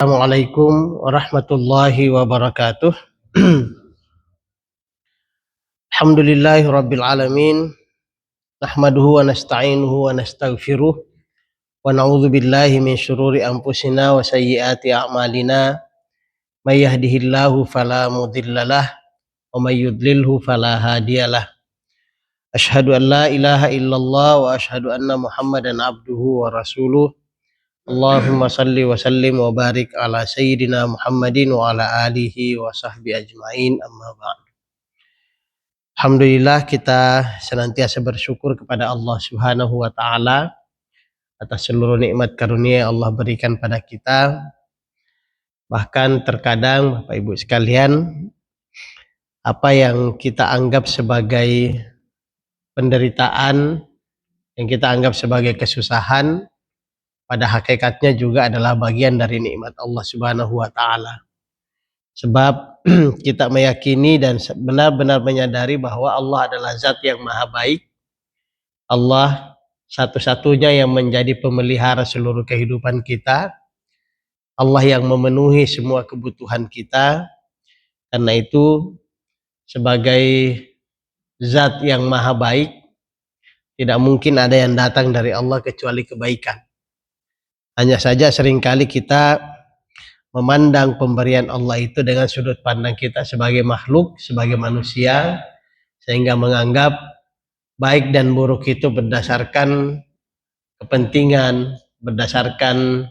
Assalamualaikum warahmatullahi wabarakatuh. Alhamdulillahi rabbil alamin. Nahmaduhu wa nasta'inuhu wa nastaghfiruh. Wa na'udzu billahi min syururi anfusina wa sayyiati a'malina. May yahdihillahu fala mudhillalah wa may yudlilhu fala hadiyalah. Asyhadu an la ilaha illallah wa asyhadu anna Muhammadan abduhu wa rasuluh. Allahumma salli wa sallim wa barik ala sayyidina Muhammadin wa ala alihi wa sahbihi ajma'in, amma ba'd. Alhamdulillah, kita senantiasa bersyukur kepada Allah Subhanahu wa taala atas seluruh nikmat karunia yang Allah berikan pada kita. Bahkan terkadang Bapak Ibu sekalian, apa yang kita anggap sebagai penderitaan, yang kita anggap sebagai kesusahan, pada hakikatnya juga adalah bagian dari nikmat Allah Subhanahu wa taala. Sebab kita meyakini dan benar-benar menyadari bahwa Allah adalah zat yang maha baik. Allah satu-satunya yang menjadi pemelihara seluruh kehidupan kita. Allah yang memenuhi semua kebutuhan kita. Karena itu sebagai zat yang maha baik, tidak mungkin ada yang datang dari Allah kecuali kebaikan. Hanya saja seringkali kita memandang pemberian Allah itu dengan sudut pandang kita sebagai makhluk, sebagai manusia, sehingga menganggap baik dan buruk itu berdasarkan kepentingan, berdasarkan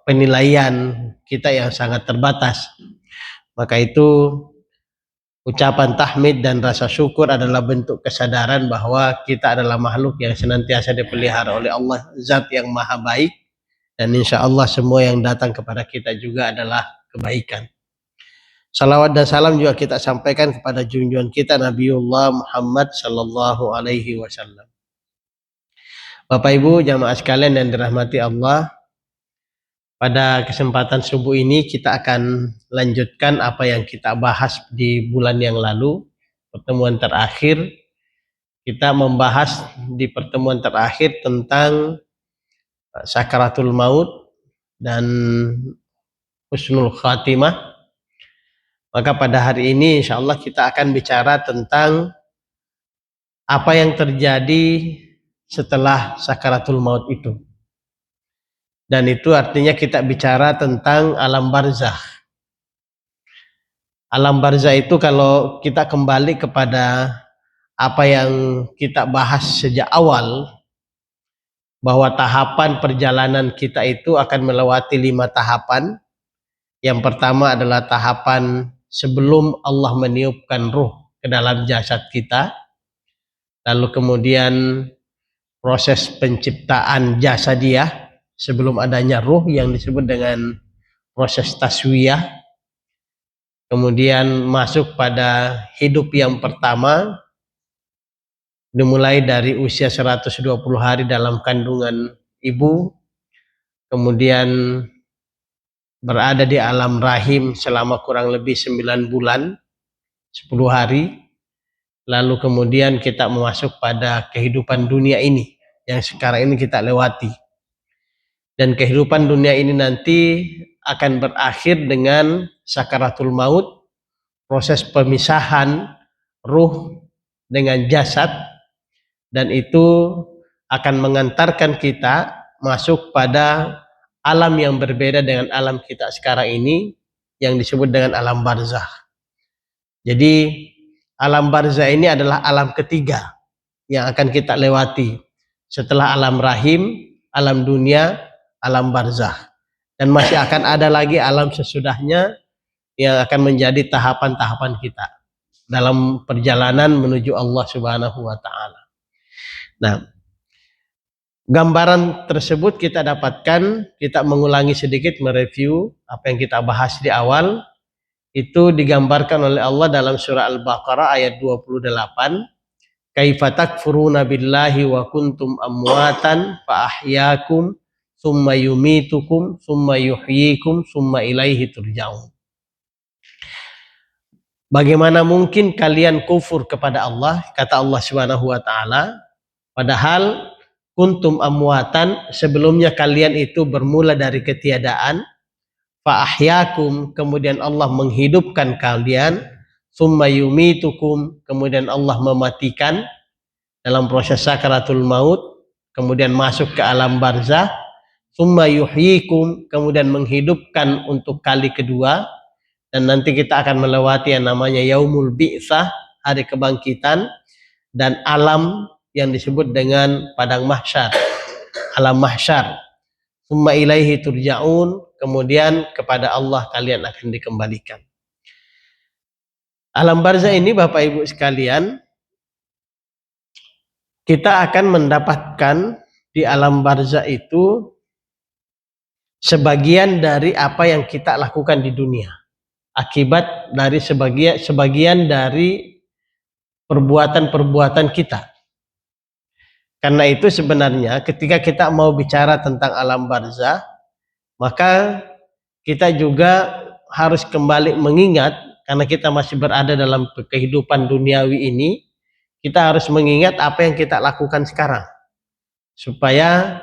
penilaian kita yang sangat terbatas. Maka itu ucapan tahmid dan rasa syukur adalah bentuk kesadaran bahwa kita adalah makhluk yang senantiasa dipelihara oleh Allah, zat yang maha baik. Dan insya Allah semua yang datang kepada kita juga adalah kebaikan. Salawat dan salam juga kita sampaikan kepada junjungan kita Nabiullah Muhammad sallallahu alaihi wasallam. Bapak Ibu jamaah sekalian yang dirahmati Allah, pada kesempatan subuh ini kita akan lanjutkan apa yang kita bahas di bulan yang lalu. Pertemuan terakhir kita membahas di pertemuan terakhir tentang sakaratul maut dan husnul khatimah. Maka pada hari ini insya Allah kita akan bicara tentang apa yang terjadi setelah sakaratul maut itu. Dan itu artinya kita bicara tentang alam barzakh. Alam barzakh itu kalau kita kembali kepada apa yang kita bahas sejak awal, bahwa tahapan perjalanan kita itu akan melewati 5 tahapan. Yang pertama adalah tahapan sebelum Allah meniupkan ruh ke dalam jasad kita. Lalu kemudian proses penciptaan jasadiyah sebelum adanya ruh yang disebut dengan proses taswiyah. Kemudian masuk pada hidup yang pertama, dimulai dari usia 120 hari dalam kandungan ibu, kemudian berada di alam rahim selama kurang lebih 9 bulan, 10 hari, lalu kemudian kita masuk pada kehidupan dunia ini, yang sekarang ini kita lewati. Dan kehidupan dunia ini nanti akan berakhir dengan sakaratul maut, proses pemisahan ruh dengan jasad, dan itu akan mengantarkan kita masuk pada alam yang berbeda dengan alam kita sekarang ini, yang disebut dengan alam barzakh. Jadi alam barzakh ini adalah alam ketiga yang akan kita lewati setelah alam rahim, alam dunia, alam barzakh. Dan masih akan ada lagi alam sesudahnya yang akan menjadi tahapan-tahapan kita dalam perjalanan menuju Allah Subhanahu wa taala. Nah, gambaran tersebut kita dapatkan, kita mengulangi sedikit mereview apa yang kita bahas di awal. Itu digambarkan oleh Allah dalam surah Al-Baqarah ayat 28. Kaifa takfuruna billahi wa kuntum amwatan fa ahyaakum tsumma yumitukum tsumma yuhyikum tsumma ilaihi turja'un. Bagaimana mungkin kalian kufur kepada Allah, kata Allah Subhanahu wa taala, padahal kuntum amwatan, sebelumnya kalian itu bermula dari ketiadaan, fa ahyakum, kemudian Allah menghidupkan kalian, tsumma yumitukum, kemudian Allah mematikan dalam proses sakaratul maut, kemudian masuk ke alam barzah, tsumma yuhyikum, kemudian menghidupkan untuk kali kedua, dan nanti kita akan melewati yang namanya yaumul bi'tsah, hari kebangkitan, dan alam yang disebut dengan padang mahsyar, alam mahsyar. Tsumma ilaihi turja'un, kemudian kepada Allah kalian akan dikembalikan. Alam barzah ini Bapak Ibu sekalian, kita akan mendapatkan di alam barzah itu sebagian dari apa yang kita lakukan di dunia, akibat dari sebagian dari perbuatan-perbuatan kita. Karena itu sebenarnya ketika kita mau bicara tentang alam barzah, maka kita juga harus kembali mengingat, karena kita masih berada dalam kehidupan duniawi ini, kita harus mengingat apa yang kita lakukan sekarang, supaya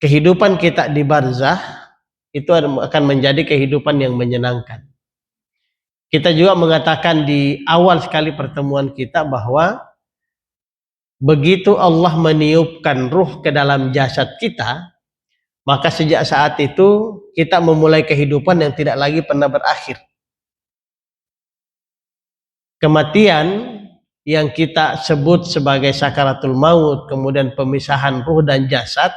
kehidupan kita di barzah itu akan menjadi kehidupan yang menyenangkan. Kita juga mengatakan di awal sekali pertemuan kita bahwa begitu Allah meniupkan ruh ke dalam jasad kita, maka sejak saat itu kita memulai kehidupan yang tidak lagi pernah berakhir. Kematian yang kita sebut sebagai sakaratul maut, kemudian pemisahan ruh dan jasad,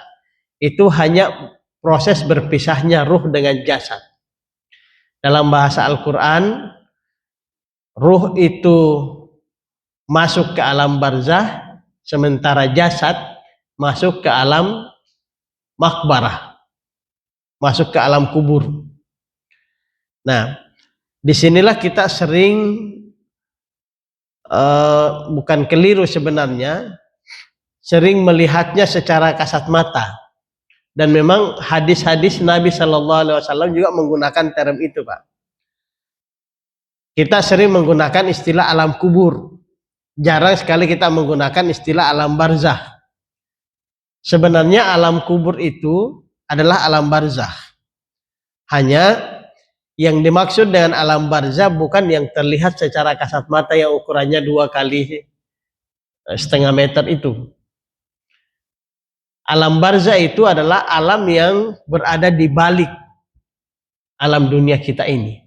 itu hanya proses berpisahnya ruh dengan jasad. Dalam bahasa Al-Quran, ruh itu masuk ke alam barzah, sementara jasad masuk ke alam makbarah, masuk ke alam kubur. Nah, disinilah kita sering bukan keliru sebenarnya, sering melihatnya secara kasat mata. Dan memang hadis-hadis Nabi SAW juga menggunakan term itu, Pak. Kita sering menggunakan istilah alam kubur, jarang sekali kita menggunakan istilah alam barzah. Sebenarnya alam kubur itu adalah alam barzah. Hanya yang dimaksud dengan alam barzah bukan yang terlihat secara kasat mata yang ukurannya 2 kali setengah meter itu. Alam barzah itu adalah alam yang berada di balik alam dunia kita ini.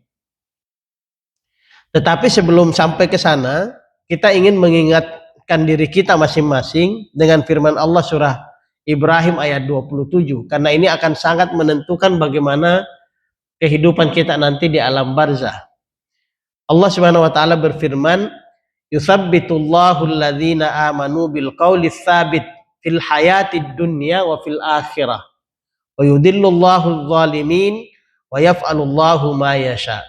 Tetapi sebelum sampai ke sana, kita ingin mengingatkan diri kita masing-masing dengan firman Allah surah Ibrahim ayat 27. Karena ini akan sangat menentukan bagaimana kehidupan kita nanti di alam barzah. Allah Subhanahu wa taala berfirman, "Yutsabbitullahu alladhina amanu bil qawli tsabit fil hayatid dunya wa fil akhirah. Wa yudhillullahu adh-dhalimin wa yaf'alullahu ma yasha."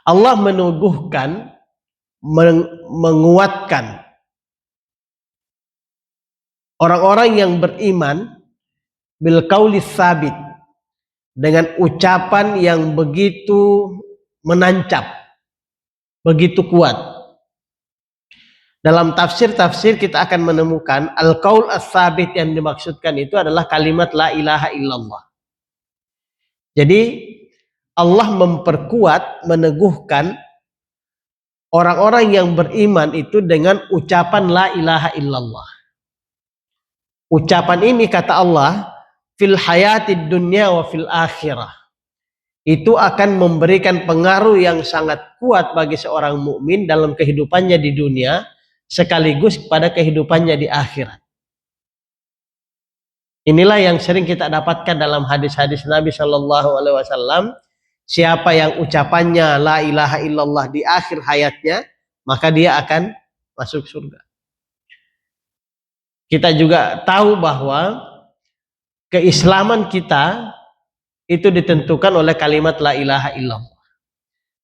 Allah menuduhkan, menguatkan orang-orang yang beriman bil qauli tsabit, dengan ucapan yang begitu menancap, begitu kuat. Dalam tafsir-tafsir kita akan menemukan al-qaul as-tsabit yang dimaksudkan itu adalah kalimat la ilaha illallah. Jadi Allah memperkuat, meneguhkan orang-orang yang beriman itu dengan ucapan la ilaha illallah. Ucapan ini kata Allah, fil hayatid dunya wa fil akhirah, itu akan memberikan pengaruh yang sangat kuat bagi seorang mukmin dalam kehidupannya di dunia sekaligus pada kehidupannya di akhirat. Inilah yang sering kita dapatkan dalam hadis-hadis Nabi SAW. Siapa yang ucapannya la ilaha illallah di akhir hayatnya, maka dia akan masuk surga. Kita juga tahu bahwa keislaman kita itu ditentukan oleh kalimat la ilaha illallah.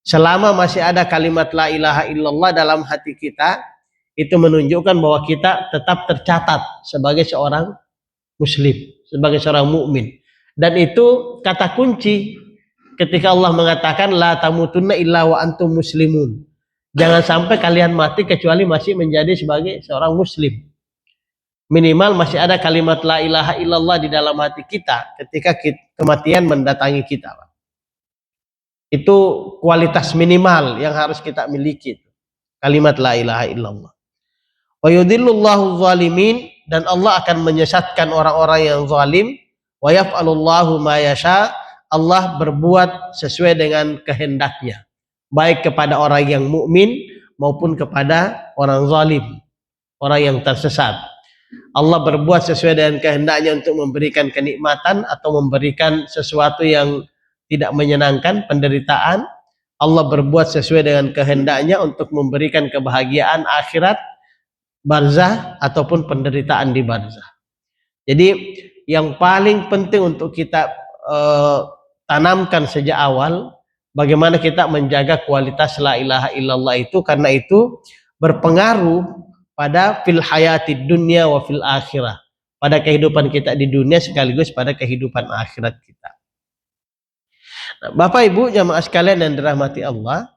Selama masih ada kalimat la ilaha illallah dalam hati kita, itu menunjukkan bahwa kita tetap tercatat sebagai seorang muslim, sebagai seorang mukmin. Dan itu kata kunci ketika Allah mengatakan la tamutunna illa wa antum muslimun. Jangan sampai kalian mati kecuali masih menjadi sebagai seorang muslim. minimal masih ada kalimat la ilaha illallah di dalam hati kita ketika kematian mendatangi kita. Itu kualitas minimal yang harus kita miliki, kalimat la ilaha illallah. Wa yudhillullahu zalimin, dan Allah akan menyesatkan orang-orang yang zalim. Wa yaf'alullahu ma yasha, Allah berbuat sesuai dengan kehendaknya, baik kepada orang yang mukmin maupun kepada orang zalim, orang yang tersesat. Allah berbuat sesuai dengan kehendaknya untuk memberikan kenikmatan atau memberikan sesuatu yang tidak menyenangkan, penderitaan. Allah berbuat sesuai dengan kehendaknya untuk memberikan kebahagiaan akhirat, barzah, ataupun penderitaan di barzah. Jadi yang paling penting untuk kita tanamkan sejak awal, bagaimana kita menjaga kualitas la ilaha illallah itu, karena itu berpengaruh pada fil hayati dunia wa fil akhirah, pada kehidupan kita di dunia sekaligus pada kehidupan akhirat kita. Nah, Bapak Ibu jamaah sekalian yang dirahmati Allah,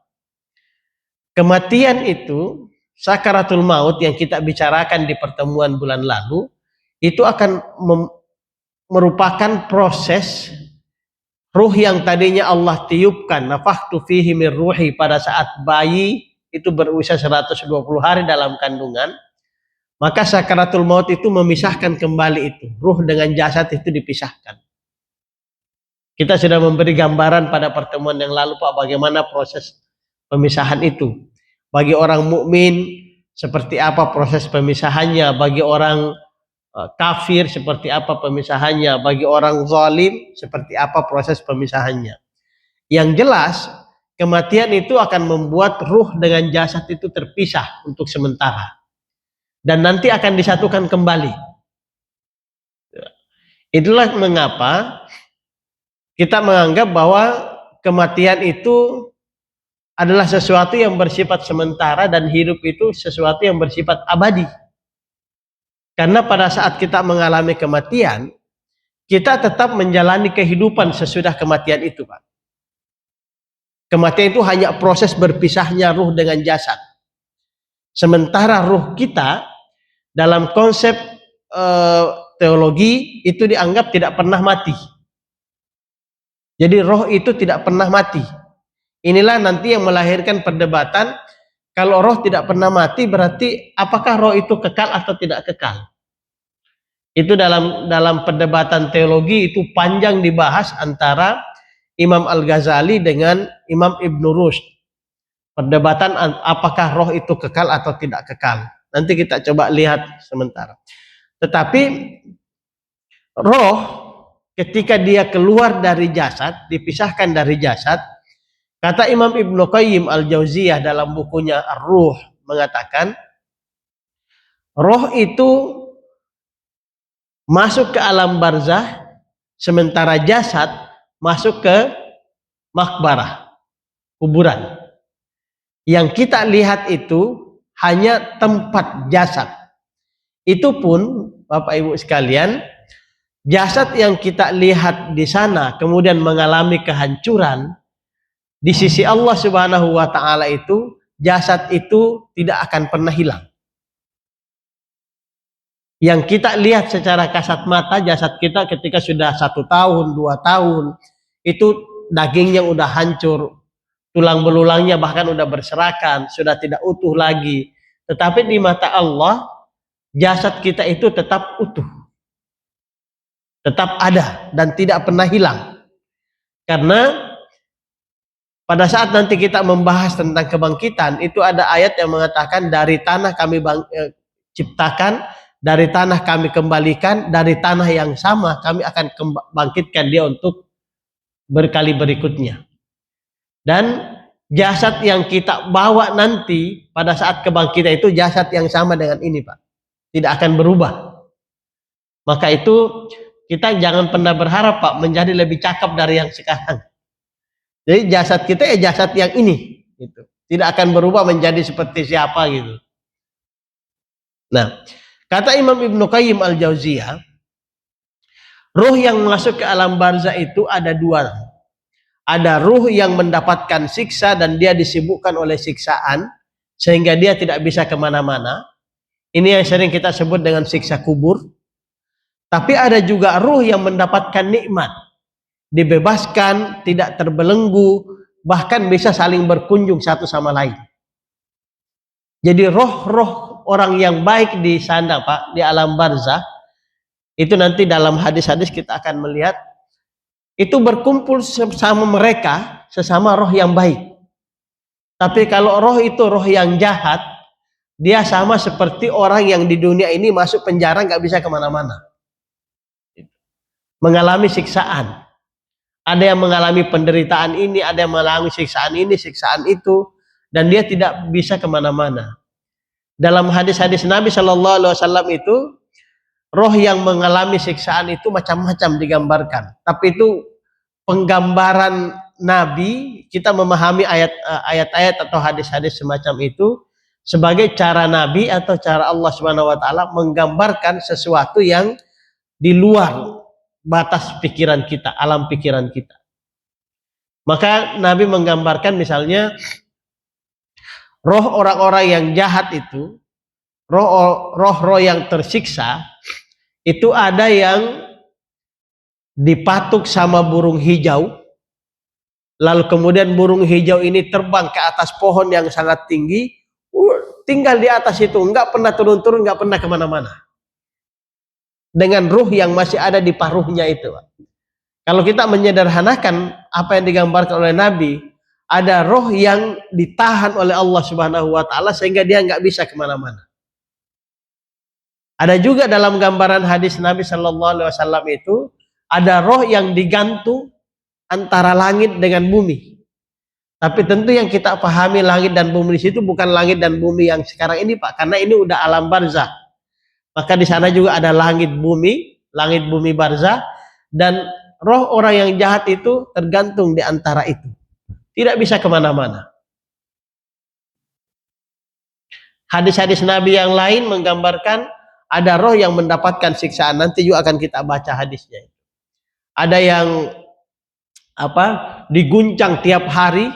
kematian itu, sakaratul maut yang kita bicarakan di pertemuan bulan lalu, itu akan merupakan proses ruh yang tadinya Allah tiupkan, nafakhtu fihi min ruhi, pada saat bayi itu berusia 120 hari dalam kandungan, maka sakaratul maut itu memisahkan kembali itu, ruh dengan jasad itu dipisahkan. Kita sudah memberi gambaran pada pertemuan yang lalu Pak, bagaimana proses pemisahan itu. Bagi orang mukmin seperti apa proses pemisahannya, bagi orang kafir seperti apa pemisahannya, bagi orang zalim seperti apa proses pemisahannya. Yang jelas kematian itu akan membuat ruh dengan jasad itu terpisah untuk sementara, dan nanti akan disatukan kembali. Itulah mengapa kita menganggap bahwa kematian itu adalah sesuatu yang bersifat sementara dan hidup itu sesuatu yang bersifat abadi. Karena pada saat kita mengalami kematian, kita tetap menjalani kehidupan sesudah kematian itu, Pak. Kematian itu hanya proses berpisahnya ruh dengan jasad. Sementara ruh kita dalam konsep teologi itu dianggap tidak pernah mati. Jadi roh itu tidak pernah mati. Inilah nanti yang melahirkan perdebatan. Kalau roh tidak pernah mati, berarti apakah roh itu kekal atau tidak kekal? Itu dalam perdebatan teologi itu panjang dibahas antara Imam Al-Ghazali dengan Imam Ibn Rushd. Perdebatan apakah roh itu kekal atau tidak kekal. Nanti kita coba lihat sementara. Tetapi roh ketika dia keluar dari jasad, dipisahkan dari jasad, kata Imam Ibnu Qayyim Al-Jauziyah dalam bukunya Ar-Ruh mengatakan, roh itu masuk ke alam barzah, sementara jasad masuk ke makbarah, kuburan. Yang kita lihat itu hanya tempat jasad. Itu pun Bapak Ibu sekalian, jasad yang kita lihat di sana kemudian mengalami kehancuran, di sisi Allah Subhanahu wa Ta'ala itu jasad itu tidak akan pernah hilang. Yang kita lihat secara kasat mata, jasad kita ketika sudah 1 tahun, 2 tahun, itu dagingnya udah hancur, tulang belulangnya bahkan udah berserakan, sudah tidak utuh lagi. Tetapi di mata Allah, jasad kita itu tetap utuh, tetap ada dan tidak pernah hilang. Karena pada saat nanti kita membahas tentang kebangkitan, itu ada ayat yang mengatakan dari tanah kami ciptakan, dari tanah kami kembalikan, dari tanah yang sama kami akan bangkitkan dia untuk berkali berikutnya. Dan jasad yang kita bawa nanti pada saat kebangkitan itu jasad yang sama dengan ini, Pak. Tidak akan berubah. Maka itu kita jangan pernah berharap, Pak, menjadi lebih cakep dari yang sekarang. Jadi jasad kita ya jasad yang ini, gitu. Tidak akan berubah menjadi seperti siapa gitu. Nah, kata Imam Ibnu Qayyim Al-Jauziyah, ruh yang masuk ke alam barzah itu ada 2. Ada ruh yang mendapatkan siksa dan dia disibukkan oleh siksaan sehingga dia tidak bisa kemana-mana. Ini yang sering kita sebut dengan siksa kubur. Tapi ada juga ruh yang mendapatkan nikmat, dibebaskan, tidak terbelenggu, bahkan bisa saling berkunjung satu sama lain. Jadi roh-roh orang yang baik di sana Pak, di alam barzah, itu nanti dalam hadis-hadis kita akan melihat, itu berkumpul sama mereka, sesama roh yang baik. Tapi kalau roh itu roh yang jahat, dia sama seperti orang yang di dunia ini masuk penjara nggak bisa kemana-mana, mengalami siksaan. Ada yang mengalami penderitaan ini, ada yang mengalami siksaan ini, siksaan itu, dan dia tidak bisa kemana-mana. Dalam hadis-hadis Nabi Shallallahu Alaihi Wasallam itu, roh yang mengalami siksaan itu macam-macam digambarkan. Tapi itu penggambaran Nabi, kita memahami ayat-ayat atau hadis-hadis semacam itu sebagai cara Nabi atau cara Allah Subhanahu Wa Taala menggambarkan sesuatu yang di luar batas pikiran kita, alam pikiran kita. Maka Nabi menggambarkan misalnya roh orang-orang yang jahat itu, roh-roh yang tersiksa, itu ada yang dipatuk sama burung hijau, lalu kemudian burung hijau ini terbang ke atas pohon yang sangat tinggi, tinggal di atas itu, nggak pernah turun-turun, nggak pernah kemana-mana. Dengan ruh yang masih ada di paruhnya itu. Kalau kita menyederhanakan apa yang digambarkan oleh Nabi, ada roh yang ditahan oleh Allah Subhanahu Wa Taala sehingga dia nggak bisa kemana-mana. Ada juga dalam gambaran hadis Nabi Shallallahu Alaihi Wasallam itu, ada roh yang digantung antara langit dengan bumi. Tapi tentu yang kita pahami langit dan bumi di situ bukan langit dan bumi yang sekarang ini Pak, karena ini udah alam barzah. Maka di sana juga ada langit bumi barzah, dan roh orang yang jahat itu tergantung di antara itu, tidak bisa kemana-mana. Hadis-hadis Nabi yang lain menggambarkan ada roh yang mendapatkan siksaan, nanti juga akan kita baca hadisnya. Ada yang diguncang tiap hari,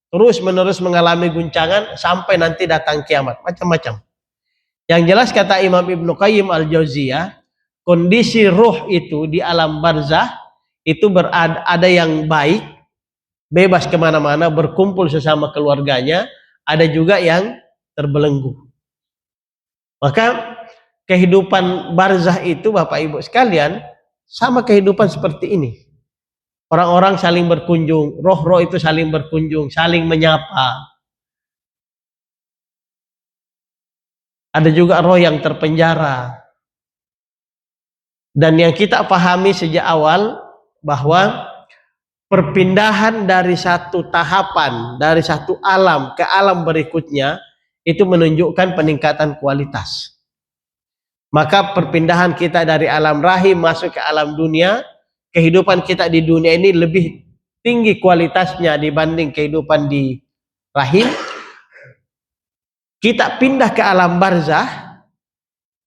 terus menerus mengalami guncangan sampai nanti datang kiamat, macam-macam. Yang jelas kata Imam Ibnu Qayyim Al-Jauziyah, kondisi ruh itu di alam barzah itu ada yang baik, bebas kemana-mana, berkumpul sesama keluarganya, ada juga yang terbelenggu. Maka kehidupan barzah itu Bapak Ibu sekalian sama kehidupan seperti ini. Orang-orang saling berkunjung, roh-roh itu saling berkunjung, saling menyapa. Ada juga roh yang terpenjara. Dan yang kita pahami sejak awal bahwa perpindahan dari satu tahapan, dari satu alam ke alam berikutnya itu menunjukkan peningkatan kualitas. Maka perpindahan kita dari alam rahim masuk ke alam dunia, kehidupan kita di dunia ini lebih tinggi kualitasnya dibanding kehidupan di rahim. Kita pindah ke alam barzah,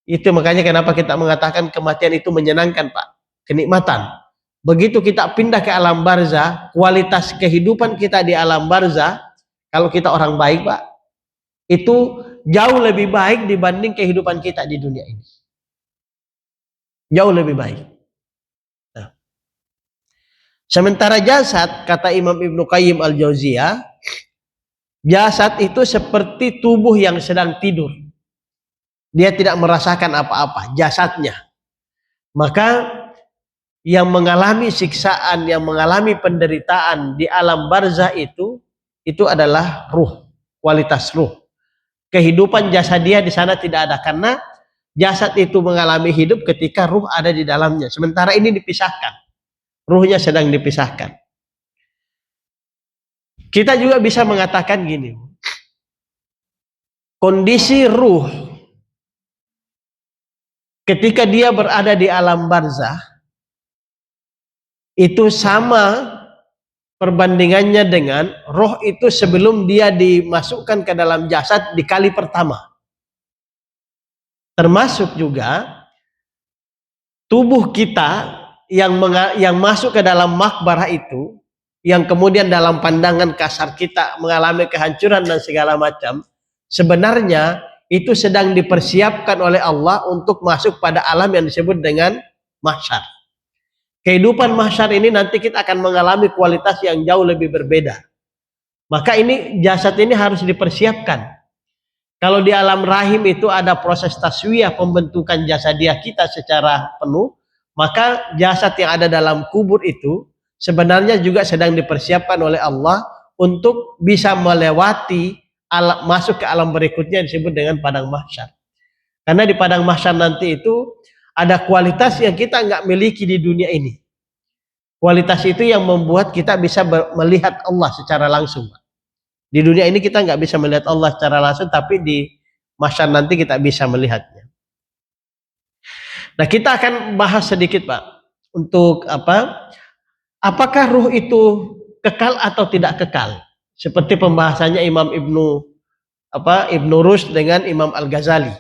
itu makanya kenapa kita mengatakan kematian itu menyenangkan Pak, kenikmatan. Begitu kita pindah ke alam barzah, kualitas kehidupan kita di alam barzah, kalau kita orang baik Pak, itu jauh lebih baik dibanding kehidupan kita di dunia ini. Jauh lebih baik. Nah. Sementara jasad, kata Imam Ibnu Qayyim Al-Jauziyah, jasad itu seperti tubuh yang sedang tidur. Dia tidak merasakan apa-apa, jasadnya. Maka yang mengalami siksaan, yang mengalami penderitaan di alam barzah itu adalah ruh, kualitas ruh. Kehidupan jasad dia di sana tidak ada, karena jasad itu mengalami hidup ketika ruh ada di dalamnya. Sementara ini dipisahkan, ruhnya sedang dipisahkan. Kita juga bisa mengatakan gini, kondisi ruh ketika dia berada di alam barzah itu sama perbandingannya dengan roh itu sebelum dia dimasukkan ke dalam jasad di kali pertama. Termasuk juga tubuh kita yang masuk ke dalam makbarah itu, yang kemudian dalam pandangan kasar kita mengalami kehancuran dan segala macam, sebenarnya itu sedang dipersiapkan oleh Allah untuk masuk pada alam yang disebut dengan mahsyar. Kehidupan mahsyar ini nanti kita akan mengalami kualitas yang jauh lebih berbeda. Maka ini jasad ini harus dipersiapkan. Kalau di alam rahim itu ada proses taswiyah, pembentukan jasadiah kita secara penuh, maka jasad yang ada dalam kubur itu sebenarnya juga sedang dipersiapkan oleh Allah untuk bisa melewati masuk ke alam berikutnya disebut dengan padang mahsyar. Karena di padang mahsyar nanti itu ada kualitas yang kita nggak miliki di dunia ini. Kualitas itu yang membuat kita bisa melihat Allah secara langsung. Di dunia ini kita nggak bisa melihat Allah secara langsung, tapi di mahsyar nanti kita bisa melihatnya. Nah, kita akan bahas sedikit, Pak, untuk apa? Apakah ruh itu kekal atau tidak kekal? Seperti pembahasannya Imam Ibnu Rushd dengan Imam Al-Ghazali.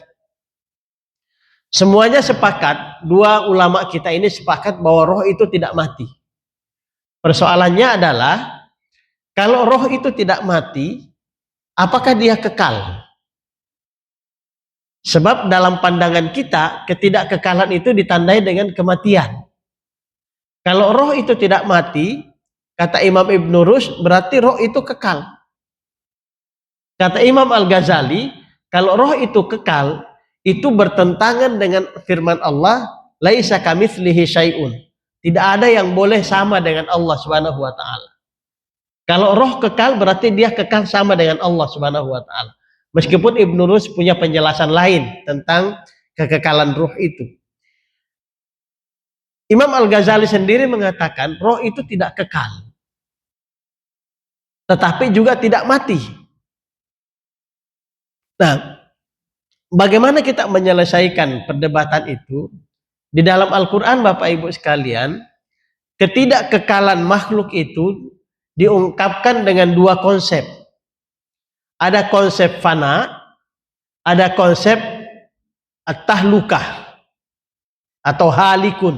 Semuanya sepakat, dua ulama kita ini sepakat bahwa roh itu tidak mati. Persoalannya adalah kalau roh itu tidak mati, apakah dia kekal? Sebab dalam pandangan kita, ketidakkekalan itu ditandai dengan kematian. Kalau roh itu tidak mati, kata Imam Ibnu Rushd, berarti roh itu kekal. Kata Imam Al-Ghazali, kalau roh itu kekal, itu bertentangan dengan firman Allah, laisa kamitslihi syai'un. Tidak ada yang boleh sama dengan Allah Subhanahu wa taala. Kalau roh kekal berarti dia kekal sama dengan Allah Subhanahu wa taala. Meskipun Ibnu Rushd punya penjelasan lain tentang kekekalan roh itu. Imam Al-Ghazali sendiri mengatakan roh itu tidak kekal. Tetapi juga tidak mati. Nah, bagaimana kita menyelesaikan perdebatan itu? Di dalam Al-Quran, Bapak Ibu sekalian, ketidakkekalan makhluk itu diungkapkan dengan dua konsep. Ada konsep fana, ada konsep at-tahlukah atau halikun.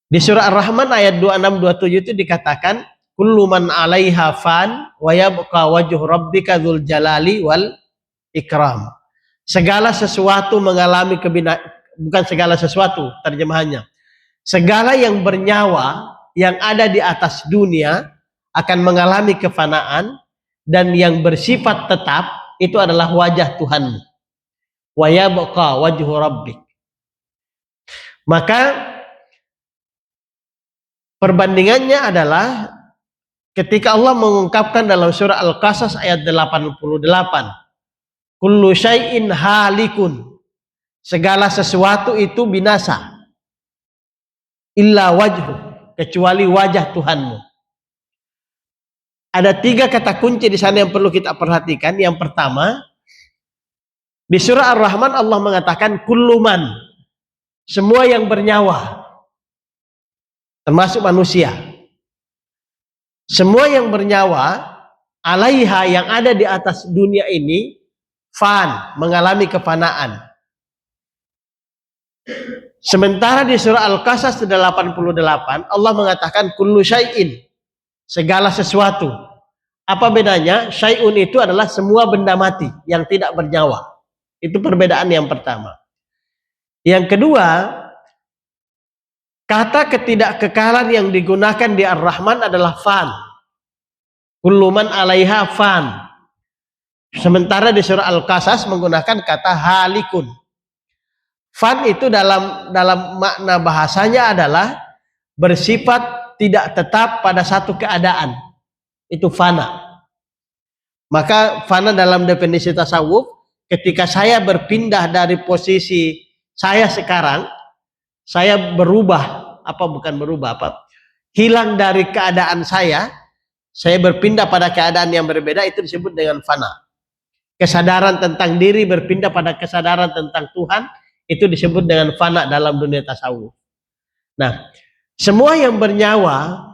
Di surah Ar-Rahman ayat 26-27 itu dikatakan, kullu man 'alaiha fan wa yabqa wajhu rabbika dzul jalali wal ikram. Segala sesuatu mengalami bukan segala sesuatu terjemahannya. Segala yang bernyawa yang ada di atas dunia akan mengalami kefanaan, dan yang bersifat tetap itu adalah wajah Tuhanmu. Wa yabqa wajhu rabbik. Maka perbandingannya adalah ketika Allah mengungkapkan dalam surah Al-Qasas ayat 88, kullu syai'in halikun, segala sesuatu itu binasa, illa wajhu, kecuali wajah Tuhanmu. Ada tiga kata kunci di sana yang perlu kita perhatikan. Yang pertama, di surah Ar-Rahman Allah mengatakan kulluman, semua yang bernyawa, termasuk manusia. Semua yang bernyawa, alaiha, yang ada di atas dunia ini, fan, mengalami kefanaan. Sementara di surah Al-Qasas 88 Allah mengatakan kullu syai'in, segala sesuatu. Apa bedanya? Syai'un itu adalah semua benda mati yang tidak bernyawa. Itu perbedaan yang pertama. Yang kedua, kata ketidakkekalan yang digunakan di Ar-Rahman adalah fan. Kullu man 'alaiha fan. Sementara di surah Al-Qasas menggunakan kata halikun. Fan itu dalam makna bahasanya adalah bersifat tidak tetap pada satu keadaan. Itu fana. Maka fana dalam definisi tasawuf, ketika saya berpindah dari posisi saya sekarang, saya hilang dari keadaan saya berpindah pada keadaan yang berbeda, itu disebut dengan fana. Kesadaran tentang diri berpindah pada kesadaran tentang Tuhan, itu disebut dengan fana dalam dunia tasawuf. Nah, semua yang bernyawa,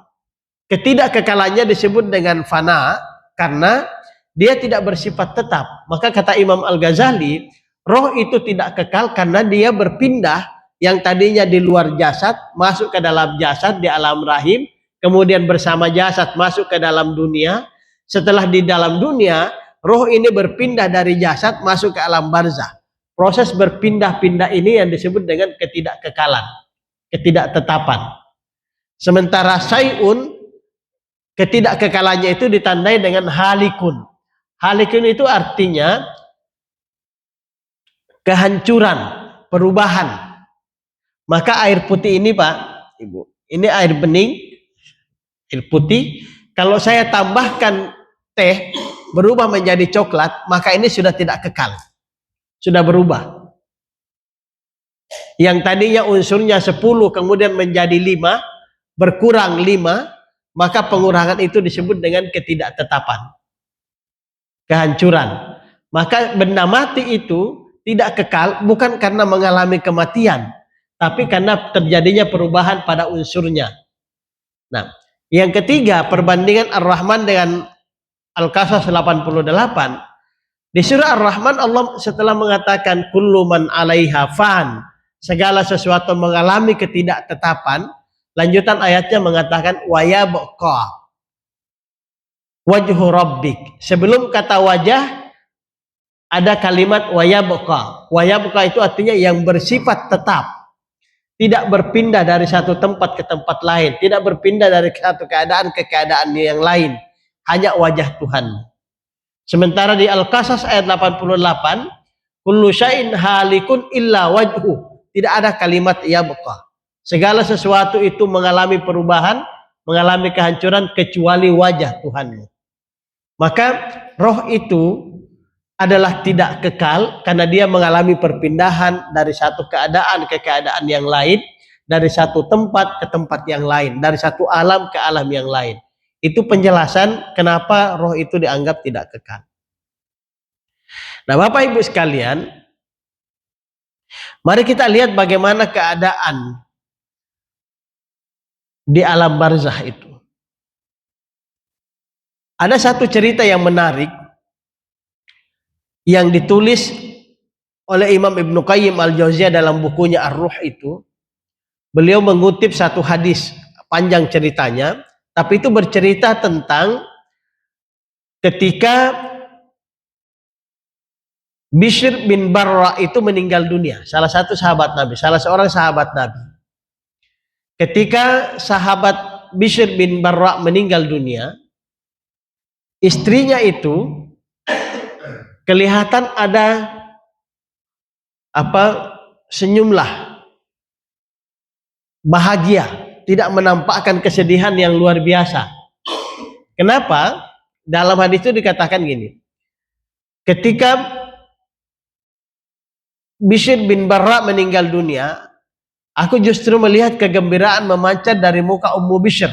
ketidakkekalannya disebut dengan fana karena dia tidak bersifat tetap. Maka kata Imam Al-Ghazali, roh itu tidak kekal karena dia berpindah, yang tadinya di luar jasad masuk ke dalam jasad di alam rahim, kemudian bersama jasad masuk ke dalam dunia. Setelah di dalam dunia roh ini berpindah dari jasad masuk ke alam barzah. Proses berpindah-pindah ini yang disebut dengan ketidakkekalan, ketidaktetapan. Sementara syai'un, ketidakkekalannya itu ditandai dengan halikun. Halikun itu artinya kehancuran, perubahan. Maka air putih ini Pak, Ibu, ini air bening, air putih. Kalau saya tambahkan teh berubah menjadi coklat, maka ini sudah tidak kekal, sudah berubah. Yang tadinya unsurnya 10 kemudian menjadi 5, berkurang 5, maka pengurangan itu disebut dengan ketidaktetapan, kehancuran. Maka benda mati itu tidak kekal bukan karena mengalami kematian, tapi karena terjadinya perubahan pada unsurnya. Nah, yang ketiga, perbandingan Ar-Rahman dengan Al-Qasas 88. Di surah Ar-Rahman Allah setelah mengatakan kullu man 'alaiha fan, segala sesuatu mengalami ketidaktetapan, lanjutan ayatnya mengatakan wa yabqa wajhu rabbik. Sebelum kata wajah ada kalimat wa yabqa. Wa yabqa itu artinya yang bersifat tetap, tidak berpindah dari satu tempat ke tempat lain, tidak berpindah dari satu keadaan ke keadaan yang lain, hanya wajah Tuhan. Sementara di Al-Qasas ayat 88, kullu syai'in halikun illa wajhu, tidak ada kalimat yabqa. Segala sesuatu itu mengalami perubahan, mengalami kehancuran kecuali wajah Tuhanmu. Maka roh itu adalah tidak kekal karena dia mengalami perpindahan dari satu keadaan ke keadaan yang lain, dari satu tempat ke tempat yang lain, dari satu alam ke alam yang lain. Itu penjelasan kenapa roh itu dianggap tidak kekal. Nah, Bapak Ibu sekalian, mari kita lihat bagaimana keadaan di alam barzah itu. Ada satu cerita yang menarik yang ditulis oleh Imam Ibnu Qayyim Al-Jauziyah dalam bukunya Ar-Ruh itu. Beliau mengutip satu hadis, panjang ceritanya, tapi itu bercerita tentang ketika Bishr bin Barra itu meninggal dunia, salah satu sahabat Nabi, salah seorang sahabat Nabi. Ketika sahabat Bishr bin Barra meninggal dunia, istrinya itu kelihatan ada senyumlah, bahagia, tidak menampakkan kesedihan yang luar biasa. Kenapa? Dalam hadis itu dikatakan gini, ketika Bishr bin Barra meninggal dunia, aku justru melihat kegembiraan memancar dari muka Ummu Bishr.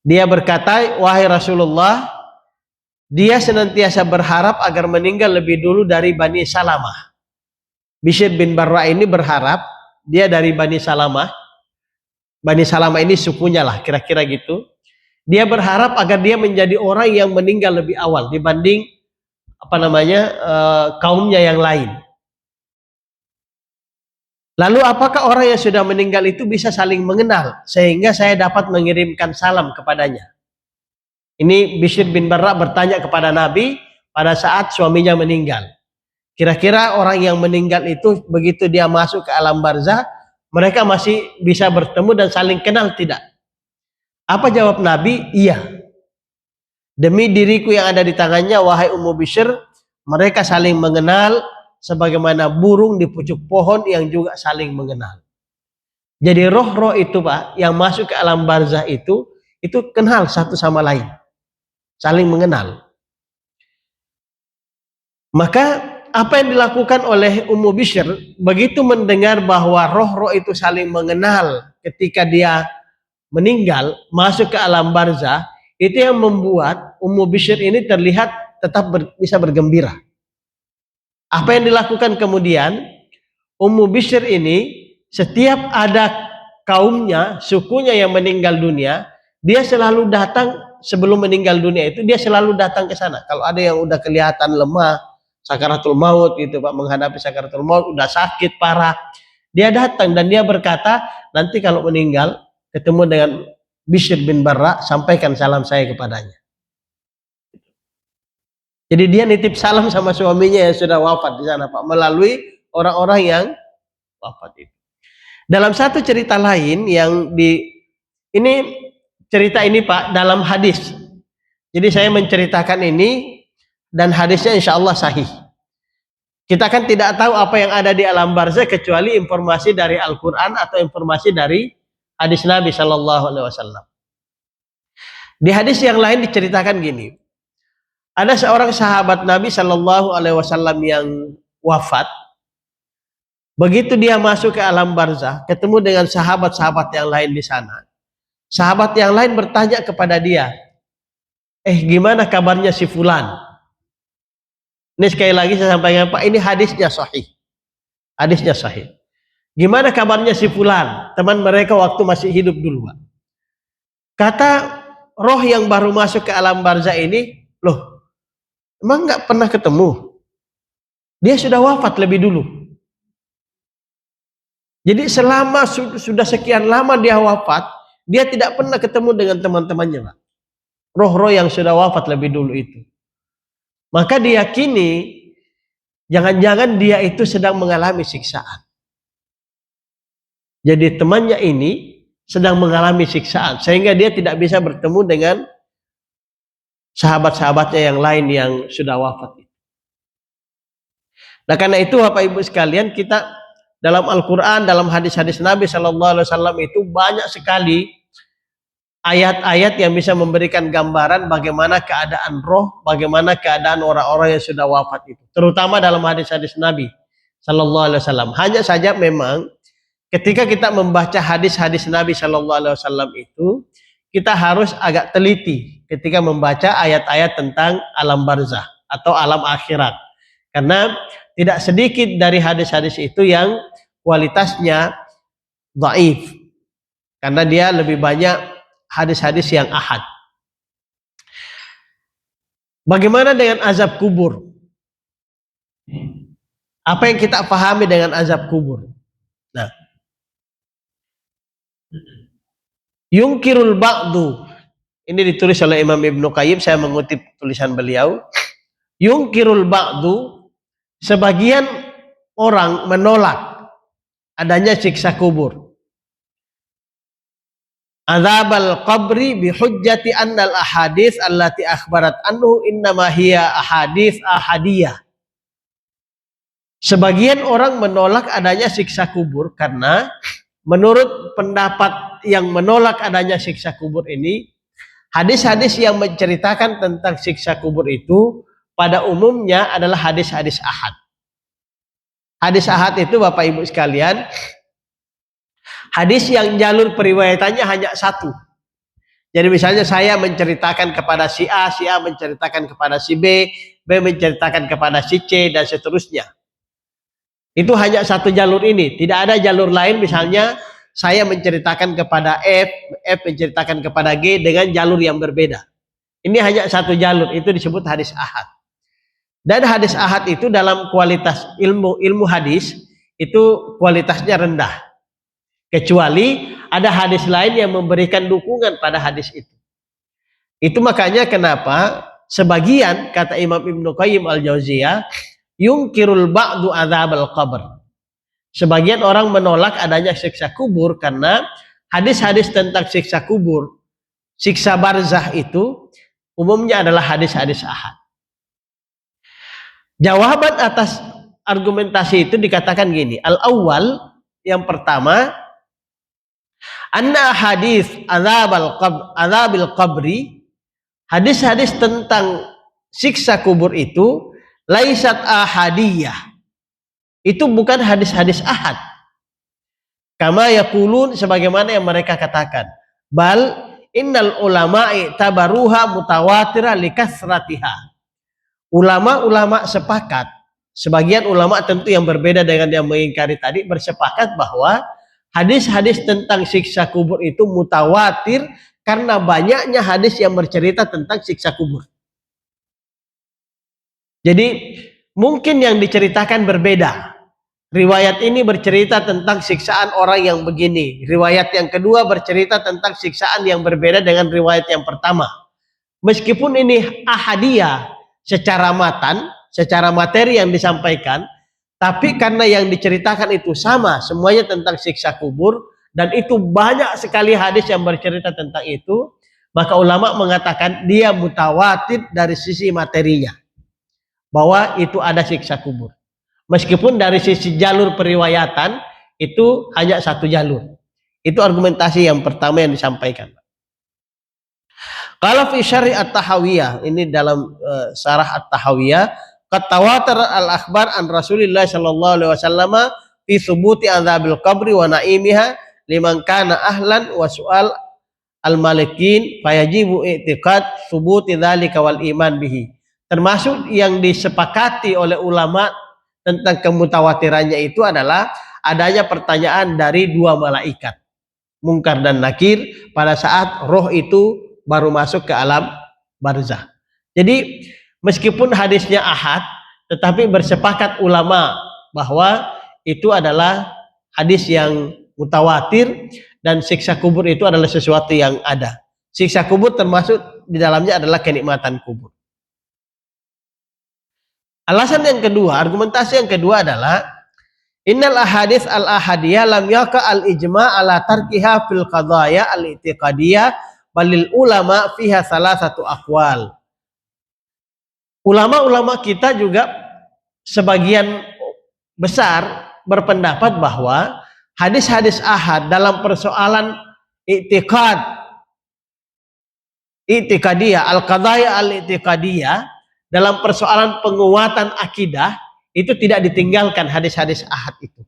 Dia berkata, wahai Rasulullah, dia senantiasa berharap agar meninggal lebih dulu dari Bani Salamah. Bishr bin Barra ini berharap dia dari Bani Salamah. Bani Salamah ini sukunya lah, kira-kira gitu. Dia berharap agar dia menjadi orang yang meninggal lebih awal dibanding kaumnya yang lain. Lalu apakah orang yang sudah meninggal itu bisa saling mengenal sehingga saya dapat mengirimkan salam kepadanya? Ini Bishr bin Barra bertanya kepada Nabi pada saat suaminya meninggal. Kira-kira orang yang meninggal itu begitu dia masuk ke alam barzah, mereka masih bisa bertemu dan saling kenal tidak? Apa jawab Nabi? Iya. Demi diriku yang ada di tangannya, wahai Ummu Bishr, mereka saling mengenal sebagaimana burung di pucuk pohon yang juga saling mengenal. Jadi roh-roh itu Pak, yang masuk ke alam barzah itu kenal satu sama lain, saling mengenal. Maka apa yang dilakukan oleh Ummu Bishr begitu mendengar bahwa roh-roh itu saling mengenal ketika dia meninggal masuk ke alam barzah, itu yang membuat Ummu Bishr ini terlihat tetap bisa bergembira. Apa yang dilakukan kemudian? Ummu Bishr ini setiap ada kaumnya, sukunya yang meninggal dunia, dia selalu datang sebelum meninggal dunia itu, dia selalu datang ke sana. Kalau ada yang udah kelihatan lemah, sakaratul maut gitu Pak, menghadapi sakaratul maut, udah sakit parah, dia datang dan dia berkata, nanti kalau meninggal ketemu dengan Bishr bin Barra, sampaikan salam saya kepadanya. Jadi dia nitip salam sama suaminya yang sudah wafat di sana, Pak, melalui orang-orang yang wafat itu. Dalam satu cerita lain yang ini cerita ini, Pak, dalam hadis. Jadi saya menceritakan ini dan hadisnya insya Allah sahih. Kita kan tidak tahu apa yang ada di alam barzah kecuali informasi dari Al-Quran atau informasi dari hadis Nabi Shallallahu Alaihi Wasallam. Di hadis yang lain diceritakan gini, ada seorang sahabat Nabi Shallallahu Alaihi Wasallam yang wafat. Begitu dia masuk ke alam barzah, ketemu dengan sahabat-sahabat yang lain di sana. Sahabat yang lain bertanya kepada dia, gimana kabarnya si fulan? Ini sekali lagi saya sampaikan, Pak, ini hadisnya sahih. Hadisnya sahih. Gimana kabarnya si fulan? Teman mereka waktu masih hidup dulu, Pak. Kata roh yang baru masuk ke alam barzah ini, loh, emang nggak pernah ketemu? Dia sudah wafat lebih dulu. Jadi selama sudah sekian lama dia wafat, dia tidak pernah ketemu dengan teman-temannya, Pak. Roh-roh yang sudah wafat lebih dulu itu. Maka diyakini jangan-jangan dia itu sedang mengalami siksaan. Jadi temannya ini sedang mengalami siksaan sehingga dia tidak bisa bertemu dengan sahabat-sahabatnya yang lain yang sudah wafat. Nah, karena itu Bapak Ibu sekalian, kita dalam Al-Quran, dalam hadis-hadis Nabi Shallallahu Alaihi Wasallam itu banyak sekali ayat-ayat yang bisa memberikan gambaran bagaimana keadaan roh, bagaimana keadaan orang-orang yang sudah wafat itu. Terutama dalam hadis-hadis Nabi Shallallahu Alaihi Wasallam. Hanya saja memang ketika kita membaca hadis-hadis Nabi Shallallahu Alaihi Wasallam itu, kita harus agak teliti ketika membaca ayat-ayat tentang alam barzah atau alam akhirat. Karena tidak sedikit dari hadis-hadis itu yang kualitasnya dhaif. Karena dia lebih banyak hadis-hadis yang ahad. Bagaimana dengan azab kubur? Apa yang kita pahami dengan azab kubur? Nah, yungkirul ba'du. Ini ditulis oleh Imam Ibnu Qayyim, saya mengutip tulisan beliau. Yungkirul ba'du, sebagian orang menolak adanya siksa kubur. Azabal qabri bihujjati annal ahadits allati akhbarat anhu innama hiya ahadits ahadiyah. Sebagian orang menolak adanya siksa kubur karena menurut pendapat yang menolak adanya siksa kubur ini, hadis-hadis yang menceritakan tentang siksa kubur itu pada umumnya adalah hadis-hadis ahad. Hadis ahad itu Bapak Ibu sekalian, hadis yang jalur periwayatannya hanya satu. Jadi misalnya saya menceritakan kepada si A, si A menceritakan kepada si B, B menceritakan kepada si C, dan seterusnya. Itu hanya satu jalur ini. Tidak ada jalur lain, misalnya saya menceritakan kepada F, F menceritakan kepada G dengan jalur yang berbeda. Ini hanya satu jalur, itu disebut hadis ahad. Dan hadis ahad itu dalam kualitas ilmu hadis, itu kualitasnya rendah. Kecuali ada hadis lain yang memberikan dukungan pada hadis itu. Itu makanya kenapa sebagian, kata Imam Ibnu Qayyim al-Jauziyah, yungkirul ba'du adzabal qabr. Sebagian orang menolak adanya siksa kubur karena hadis-hadis tentang siksa kubur, siksa barzah itu umumnya adalah hadis-hadis ahad. Jawaban atas argumentasi itu dikatakan gini, al-awwal, yang pertama, anna hadis adzabil qabri, hadis-hadis tentang siksa kubur itu laisat ahadiyah. Itu bukan hadis-hadis ahad. Kama yaqulun, sebagaimana yang mereka katakan. Bal innal ulama'i tabaruha mutawatira likasratiha. Ulama-ulama sepakat, sebagian ulama tentu yang berbeda dengan yang mengingkari tadi, bersepakat bahwa hadis-hadis tentang siksa kubur itu mutawatir karena banyaknya hadis yang bercerita tentang siksa kubur. Jadi mungkin yang diceritakan berbeda. Riwayat ini bercerita tentang siksaan orang yang begini. Riwayat yang kedua bercerita tentang siksaan yang berbeda dengan riwayat yang pertama. Meskipun ini ahadiyah, secara matan, secara materi yang disampaikan, tapi karena yang diceritakan itu sama, semuanya tentang siksa kubur, dan itu banyak sekali hadis yang bercerita tentang itu, maka ulama mengatakan dia mutawatir dari sisi materinya, bahwa itu ada siksa kubur. Meskipun dari sisi jalur periwayatan, itu hanya satu jalur. Itu argumentasi yang pertama yang disampaikan. Kalau fi syari at-tahawiyah, ini dalam syarah at-tahawiyah, qad tawatar al-akhbar an Rasulillah sallallahu alaihi wasallam fi thubuti adzabil qabri wa naimiha liman kana ahlan wa su'al al-malikin fayajibu i'tiqad thubuti dzalika wal iman bihi. Termasuk yang disepakati oleh ulama tentang kemutawatirannya itu adalah adanya pertanyaan dari dua malaikat, Munkar dan Nakir, pada saat roh itu baru masuk ke alam barzah. Jadi meskipun hadisnya ahad, tetapi bersepakat ulama bahwa itu adalah hadis yang mutawatir, dan siksa kubur itu adalah sesuatu yang ada. Siksa kubur termasuk di dalamnya adalah kenikmatan kubur. Alasan yang kedua, argumentasi yang kedua adalah innal ahadits al ahadiyah lam yaqa al ijma' ala tarkiha fil qadaya al i'tiqadiyah balil ulama fiha salah satu aqwal. Ulama-ulama kita juga sebagian besar berpendapat bahwa hadis-hadis ahad dalam persoalan i'tiqadiyah, al-qadaya al-i'tiqadiyah, dalam persoalan penguatan akidah, itu tidak ditinggalkan hadis-hadis ahad itu.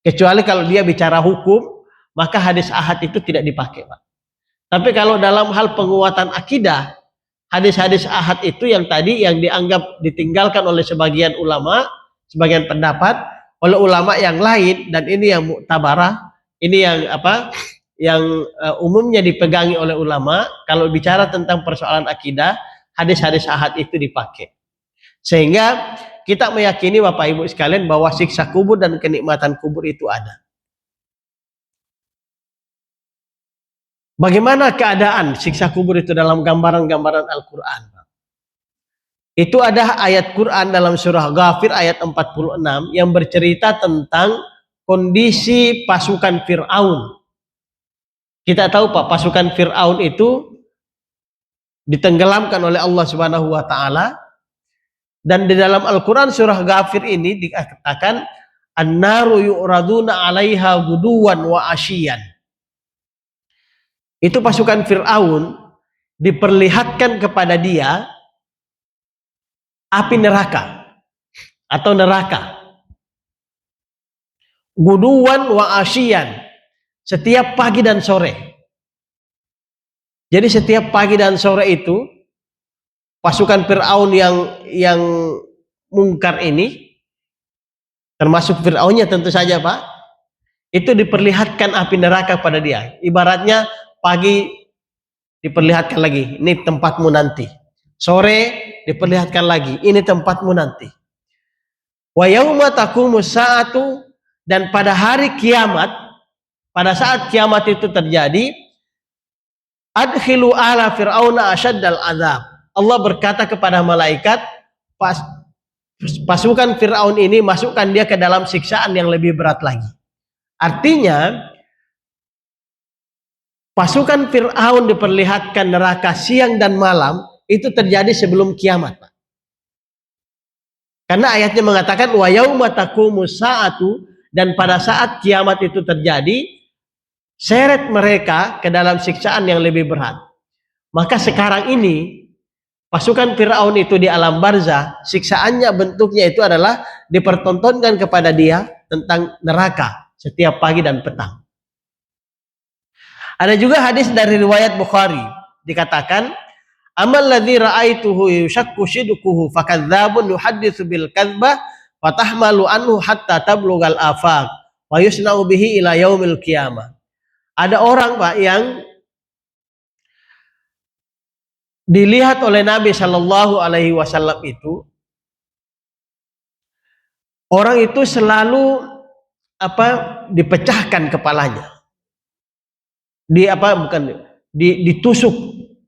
Kecuali kalau dia bicara hukum, maka hadis ahad itu tidak dipakai, Pak. Tapi kalau dalam hal penguatan akidah, hadis-hadis ahad itu yang tadi yang dianggap ditinggalkan oleh sebagian ulama, sebagian pendapat, oleh ulama yang lain, dan ini yang muktabarah, ini yang umumnya dipegangi oleh ulama. Kalau bicara tentang persoalan akidah, hadis-hadis ahad itu dipakai. Sehingga kita meyakini Bapak Ibu sekalian bahwa siksa kubur dan kenikmatan kubur itu ada. Bagaimana keadaan siksa kubur itu dalam gambaran-gambaran Al-Quran? Itu ada ayat Quran dalam surah Ghafir ayat 46 yang bercerita tentang kondisi pasukan Fir'aun. Kita tahu Pak, pasukan Fir'aun itu ditenggelamkan oleh Allah Subhanahu wa taala, dan di dalam Al-Qur'an surah Ghafir ini dikatakan an-naru yu'raduna 'alaiha guduwan wa asyian. Itu pasukan Fir'aun diperlihatkan kepada dia api neraka atau neraka. Guduwan wa asyian, setiap pagi dan sore. Jadi setiap pagi dan sore itu pasukan Fir'aun yang mungkar ini, termasuk Fir'aunnya tentu saja Pak, itu diperlihatkan api neraka pada dia. Ibaratnya pagi diperlihatkan lagi, ini tempatmu nanti. Sore diperlihatkan lagi, ini tempatmu nanti. Wa yauma taqumus saatu, dan pada hari kiamat, pada saat kiamat itu terjadi, adkhilu ala fir'auna asyaddal azab. Allah berkata kepada malaikat, pasukan Fir'aun ini masukkan dia ke dalam siksaan yang lebih berat lagi. Artinya pasukan Fir'aun diperlihatkan neraka siang dan malam, itu terjadi sebelum kiamat, Pak. Karena ayatnya mengatakan wa yauma taqumus saatu, dan pada saat kiamat itu terjadi, seret mereka ke dalam siksaan yang lebih berat. Maka sekarang ini pasukan Fir'aun itu di alam barzah, siksaannya bentuknya itu adalah dipertontonkan kepada dia tentang neraka setiap pagi dan petang. Ada juga hadis dari riwayat Bukhari, dikatakan amal ladzi ra'aituhu yushakku shidquhu fakadzabun yuhadditsu bil kadzbah fatahmalu anhu hatta tablugal afaq wa yusna'u bihi ila yaumil qiyamah. Ada orang Pak yang dilihat oleh Nabi Shallallahu Alaihi Wasallam itu, orang itu selalu dipecahkan kepalanya,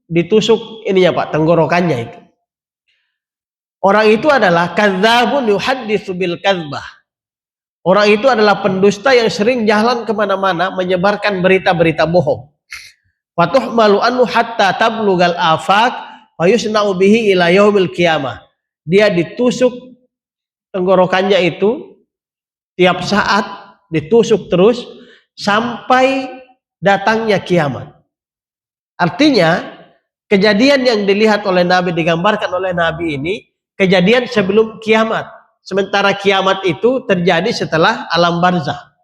ditusuk ininya Pak, tenggorokannya itu. Orang itu adalah kadzabun yuhadditsu bil kadzbah. Orang itu adalah pendusta yang sering jalan kemana-mana menyebarkan berita-berita bohong. Fatuhmalu anhu hatta tablugal afaq wa yusna'u bihi ila yaumil qiyamah. Dia ditusuk tenggorokannya itu tiap saat, ditusuk terus sampai datangnya kiamat. Artinya kejadian yang dilihat oleh Nabi, digambarkan oleh Nabi ini kejadian sebelum kiamat. Sementara kiamat itu terjadi setelah alam barzah.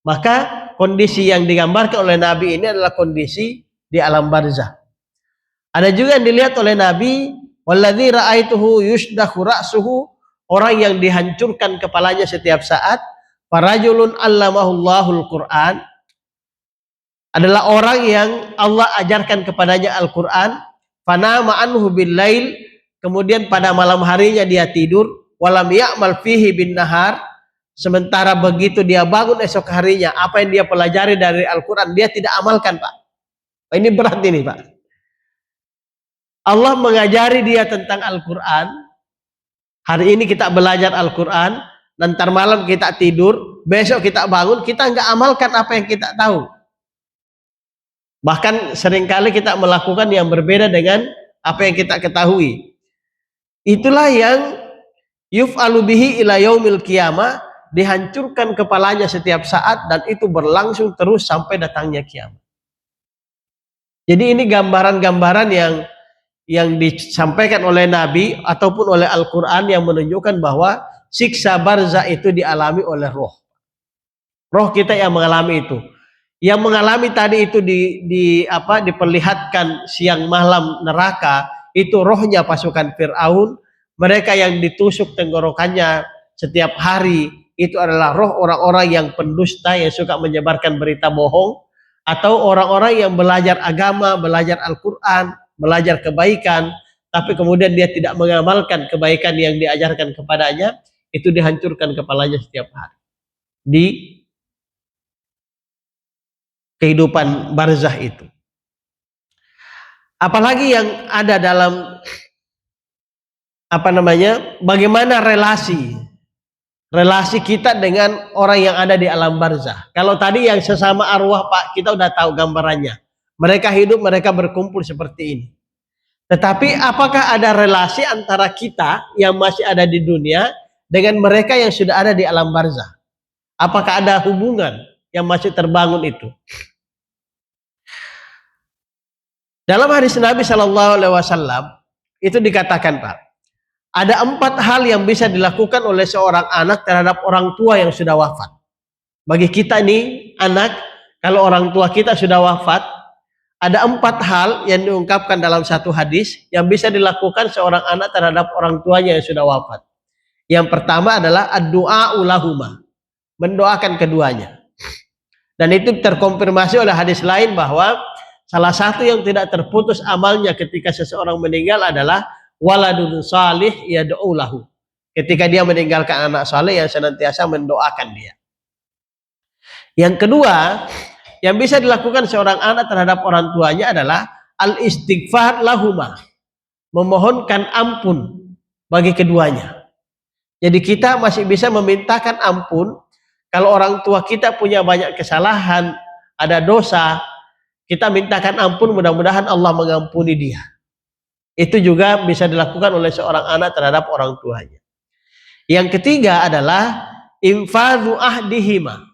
Maka kondisi yang digambarkan oleh Nabi ini adalah kondisi di alam barzah. Ada juga yang dilihat oleh Nabi, walladzi ra'aituhu yusdahu ra'suhu, orang yang dihancurkan kepalanya setiap saat. Farajulun allamahullahul Qur'an, adalah orang yang Allah ajarkan kepadanya Al-Quran. Fanama anhu bil lail, kemudian pada malam harinya dia tidur. Walam ya'mal fihi bin nahar, sementara begitu dia bangun esok harinya, apa yang dia pelajari dari Al-Quran dia tidak amalkan, Pak. Ini berat ini, Pak. Allah mengajari dia tentang Al-Quran. Hari ini kita belajar Al-Quran, nanti malam kita tidur, besok kita bangun, kita nggak amalkan apa yang kita tahu. Bahkan seringkali kita melakukan yang berbeda dengan apa yang kita ketahui. Itulah yang yuf'alu bihi ila yaumil qiyamah, dihancurkan kepalanya setiap saat dan itu berlangsung terus sampai datangnya kiamat. Jadi ini gambaran-gambaran yang disampaikan oleh Nabi ataupun oleh Al-Quran yang menunjukkan bahwa siksa barzah itu dialami oleh roh. Roh kita yang mengalami itu. Yang mengalami tadi itu diperlihatkan siang malam neraka, itu rohnya pasukan Fir'aun. Mereka yang ditusuk tenggorokannya setiap hari itu adalah roh orang-orang yang pendusta, yang suka menyebarkan berita bohong, atau orang-orang yang belajar agama, belajar Al-Quran, belajar kebaikan, tapi kemudian dia tidak mengamalkan kebaikan yang diajarkan kepadanya, itu dihancurkan kepalanya setiap hari di kehidupan barzah itu. Apalagi yang ada dalam bagaimana relasi kita dengan orang yang ada di alam barzah. Kalau tadi yang sesama arwah, Pak, kita udah tahu gambarannya. Mereka hidup, mereka berkumpul seperti ini. Tetapi apakah ada relasi antara kita yang masih ada di dunia dengan mereka yang sudah ada di alam barzah? Apakah ada hubungan yang masih terbangun itu? Dalam hadis Nabi SAW itu dikatakan, Pak, ada 4 hal yang bisa dilakukan oleh seorang anak terhadap orang tua yang sudah wafat. Bagi kita ini anak, kalau orang tua kita sudah wafat, ada 4 hal yang diungkapkan dalam satu hadis yang bisa dilakukan seorang anak terhadap orang tuanya yang sudah wafat. Yang pertama adalah ad-du'a ulahuma, mendoakan keduanya. Dan itu terkonfirmasi oleh hadis lain bahwa salah satu yang tidak terputus amalnya ketika seseorang meninggal adalah waladun salih yad'u lahu. Ketika dia meninggalkan anak saleh yang senantiasa mendoakan dia. Yang kedua, yang bisa dilakukan seorang anak terhadap orang tuanya adalah al-istighfar lahuma, memohonkan ampun bagi keduanya. Jadi kita masih bisa memintakan ampun kalau orang tua kita punya banyak kesalahan, ada dosa, kita mintakan ampun, mudah-mudahan Allah mengampuni dia. Itu juga bisa dilakukan oleh seorang anak terhadap orang tuanya. Yang ketiga adalah infadhu ahdihima,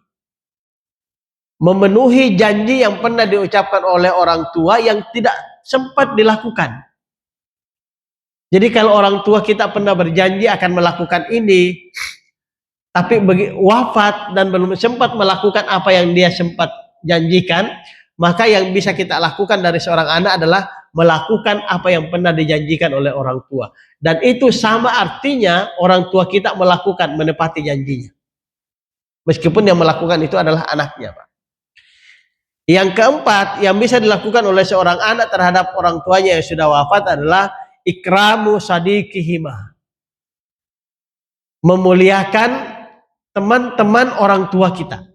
memenuhi janji yang pernah diucapkan oleh orang tua yang tidak sempat dilakukan. Jadi kalau orang tua kita pernah berjanji akan melakukan ini, tapi wafat dan belum sempat melakukan apa yang dia sempat janjikan, maka yang bisa kita lakukan dari seorang anak adalah melakukan apa yang pernah dijanjikan oleh orang tua. Dan itu sama artinya orang tua kita melakukan, menepati janjinya. Meskipun yang melakukan itu adalah anaknya, Pak. Yang keempat yang bisa dilakukan oleh seorang anak terhadap orang tuanya yang sudah wafat adalah ikramu sadiqihima, memuliakan teman-teman orang tua kita.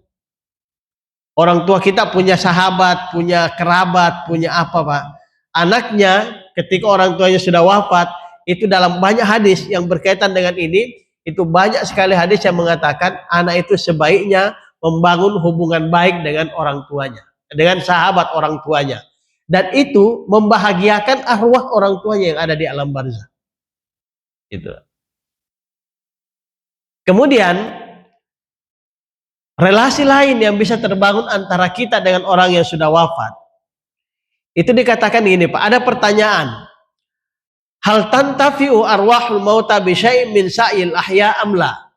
Orang tua kita punya sahabat, punya kerabat, punya apa, Pak? Anaknya ketika orang tuanya sudah wafat, itu dalam banyak hadis yang berkaitan dengan ini, itu banyak sekali hadis yang mengatakan anak itu sebaiknya membangun hubungan baik dengan orang tuanya, dengan sahabat orang tuanya. Dan itu membahagiakan arwah orang tuanya yang ada di alam barzah. Gitu. Kemudian relasi lain yang bisa terbangun antara kita dengan orang yang sudah wafat. Itu dikatakan gini, Pak, ada pertanyaan. Hal tantafi'u arwahul mauta bi syai'in min sa'il ahya amla?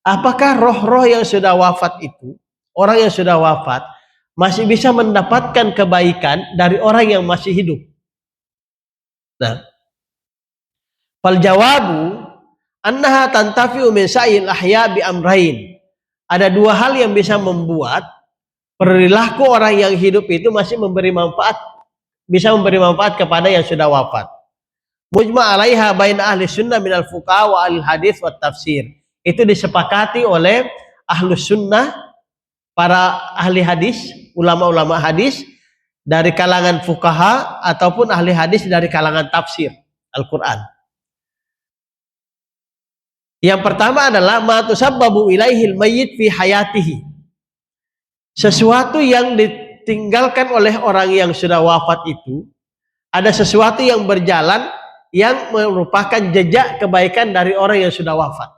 Apakah roh-roh yang sudah wafat itu, orang yang sudah wafat, masih bisa mendapatkan kebaikan dari orang yang masih hidup? Nah, fal jawabu annaha tantafi'u min sa'il ahya bi amrain. Ada dua hal yang bisa membuat perilaku orang yang hidup itu masih memberi manfaat, bisa memberi manfaat kepada yang sudah wafat. Mujma' alaiha bain ahli sunnah minal fuqaha wa ahli hadis wa tafsir. Itu disepakati oleh ahlus sunnah, para ahli hadis, ulama-ulama hadis dari kalangan fuqaha ataupun ahli hadis dari kalangan tafsir Al-Quran. Yang pertama adalah ma tusabbabu ilaihil mayyit fi hayatihi. Sesuatu yang ditinggalkan oleh orang yang sudah wafat itu, ada sesuatu yang berjalan yang merupakan jejak kebaikan dari orang yang sudah wafat.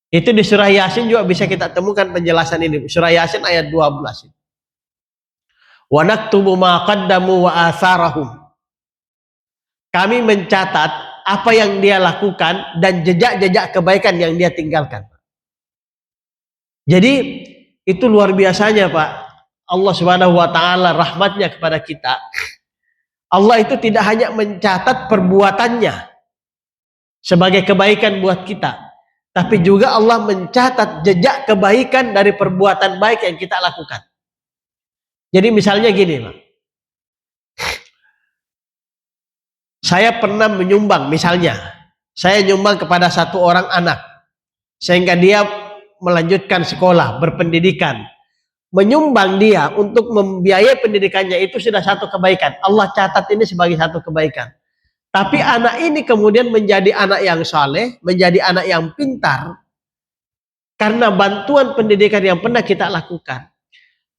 Itu di surah Yasin juga bisa kita temukan penjelasan ini. Surah Yasin ayat 12. Wa naktubu ma qaddamu wa atharahum. Kami mencatat apa yang dia lakukan dan jejak-jejak kebaikan yang dia tinggalkan. Jadi itu luar biasanya, Pak. Allah Subhanahu wa taala rahmatnya kepada kita. Allah itu tidak hanya mencatat perbuatannya sebagai kebaikan buat kita, tapi juga Allah mencatat jejak kebaikan dari perbuatan baik yang kita lakukan. Jadi misalnya gini, Pak. Saya pernah menyumbang, misalnya, saya nyumbang kepada satu orang anak, sehingga dia melanjutkan sekolah, berpendidikan. Menyumbang dia untuk membiayai pendidikannya itu sudah satu kebaikan. Allah catat ini sebagai satu kebaikan. Tapi anak ini kemudian menjadi anak yang saleh, menjadi anak yang pintar, karena bantuan pendidikan yang pernah kita lakukan.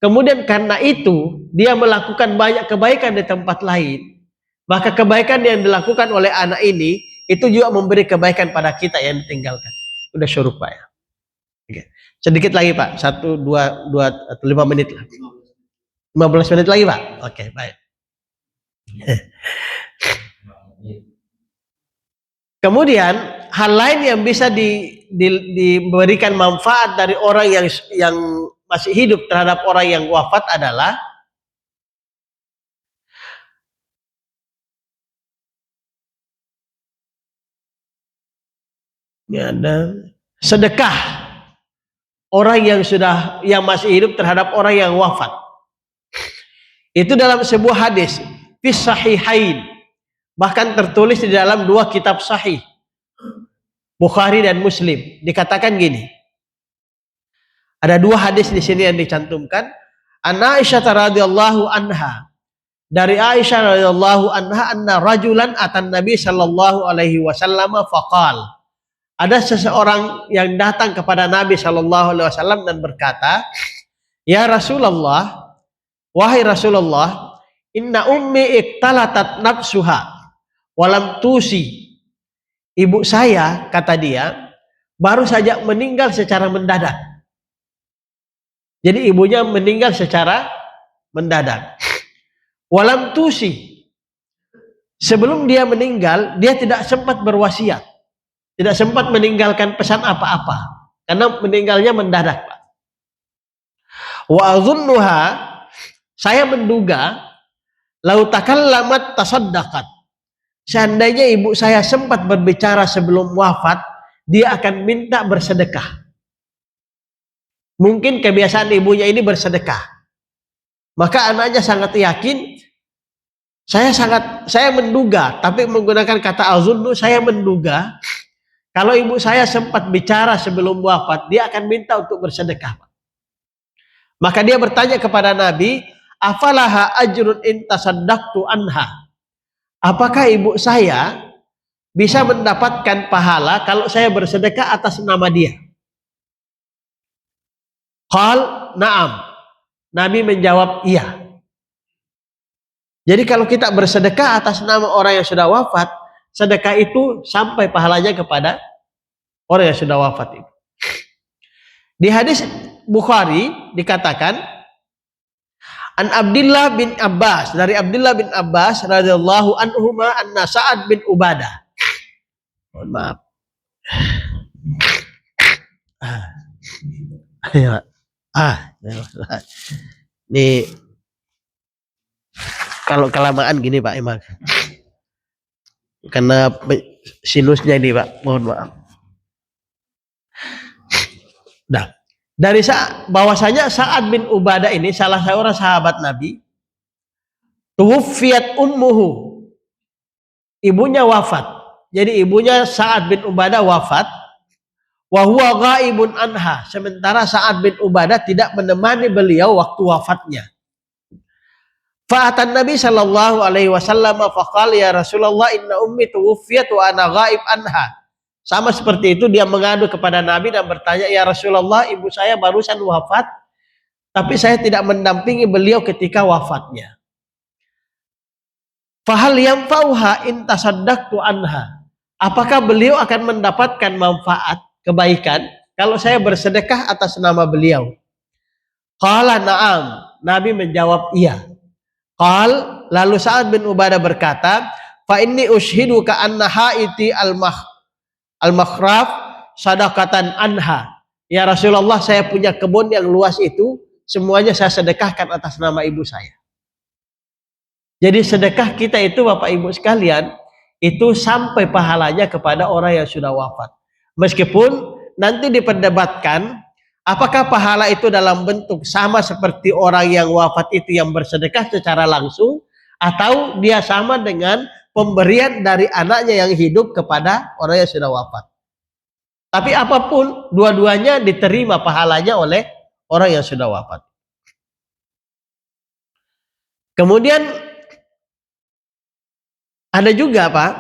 Kemudian karena itu, dia melakukan banyak kebaikan di tempat lain. Maka kebaikan yang dilakukan oleh anak ini, itu juga memberi kebaikan pada kita yang ditinggalkan. Udah syuruh, Pak ya. Oke. Sedikit lagi, Pak. 1, 2, 5 menit lah. 15 menit lagi, Pak. Oke, baik. Kemudian hal lain yang bisa diberikan manfaat dari orang yang masih hidup terhadap orang yang wafat adalah sedekah orang yang masih hidup terhadap orang yang wafat. Itu dalam sebuah hadis fi sahihain, bahkan tertulis di dalam dua kitab sahih, Bukhari dan Muslim. Dikatakan gini, ada dua hadis di sini yang dicantumkan. An Aisyah radhiyallahu anha, dari Aisyah radhiyallahu anha, anna rajulan atan Nabi sallallahu alaihi wasallam faqal. Ada seseorang yang datang kepada Nabi sallallahu alaihi wasallam dan berkata, "Ya Rasulullah, wahai Rasulullah, inna ummi iktalatat nafsuha walam tusi." Ibu saya, kata dia, baru saja meninggal secara mendadak. Jadi ibunya meninggal secara mendadak. Walam tusi. Sebelum dia meninggal, dia tidak sempat berwasiat. Tidak sempat meninggalkan pesan apa-apa. Karena meninggalnya mendadak, Pak. Wa azunnuha, saya menduga, lau takallamat tasaddaqat. Seandainya ibu saya sempat berbicara sebelum wafat, dia akan minta bersedekah. Mungkin kebiasaan ibunya ini bersedekah. Maka anaknya sangat yakin, saya menduga, tapi menggunakan kata azunnu, saya menduga, kalau ibu saya sempat bicara sebelum wafat, dia akan minta untuk bersedekah. Maka dia bertanya kepada Nabi, afalaha ajrun in tasaddaqtu anha. Apakah ibu saya bisa mendapatkan pahala kalau saya bersedekah atas nama dia? Qal na'am. Nabi menjawab iya. Jadi kalau kita bersedekah atas nama orang yang sudah wafat, sedekah itu sampai pahalanya kepada orang yang sudah wafat itu. Di hadis Bukhari dikatakan an Abdullah bin Abbas, dari Abdullah bin Abbas radhiyallahu anhuma anna Sa'ad bin Ubadah. Mohon maaf. Ya. Ini kalau kelamaan gini Pak emang. Karena sinusnya ini Pak, mohon maaf. Nah, dari bahwasanya Sa'ad bin Ubadah ini salah seorang sahabat Nabi, tuwfiyat ummuhu, ibunya wafat. Jadi ibunya Sa'ad bin Ubadah wafat, wa huwa ghaibun anha, sementara Sa'ad bin Ubadah tidak menemani beliau waktu wafatnya. Fa'atan Nabi sallallahu alaihi wasallam faqala ya Rasulullah inna ummi tuwfiyat wa ana ghaib anha. Sama seperti itu dia mengadu kepada Nabi dan bertanya, ya Rasulullah, ibu saya barusan wafat, tapi saya tidak mendampingi beliau ketika wafatnya. Fahal yanfa'uha in tasaddaqtu anha. Apakah beliau akan mendapatkan manfaat, kebaikan kalau saya bersedekah atas nama beliau? Qala na'am. Nabi menjawab iya. Qal, lalu Sa'ad bin Ubadah berkata, fa inni ushiduka anna haiti al-makhraf sadaqatan anha. Ya Rasulullah, saya punya kebun yang luas itu, semuanya saya sedekahkan atas nama ibu saya. Jadi sedekah kita itu Bapak Ibu sekalian, itu sampai pahalanya kepada orang yang sudah wafat. Meskipun nanti diperdebatkan apakah pahala itu dalam bentuk sama seperti orang yang wafat itu yang bersedekah secara langsung, atau dia sama dengan pemberian dari anaknya yang hidup kepada orang yang sudah wafat. Tapi apapun, dua-duanya diterima pahalanya oleh orang yang sudah wafat. Kemudian ada juga Pak,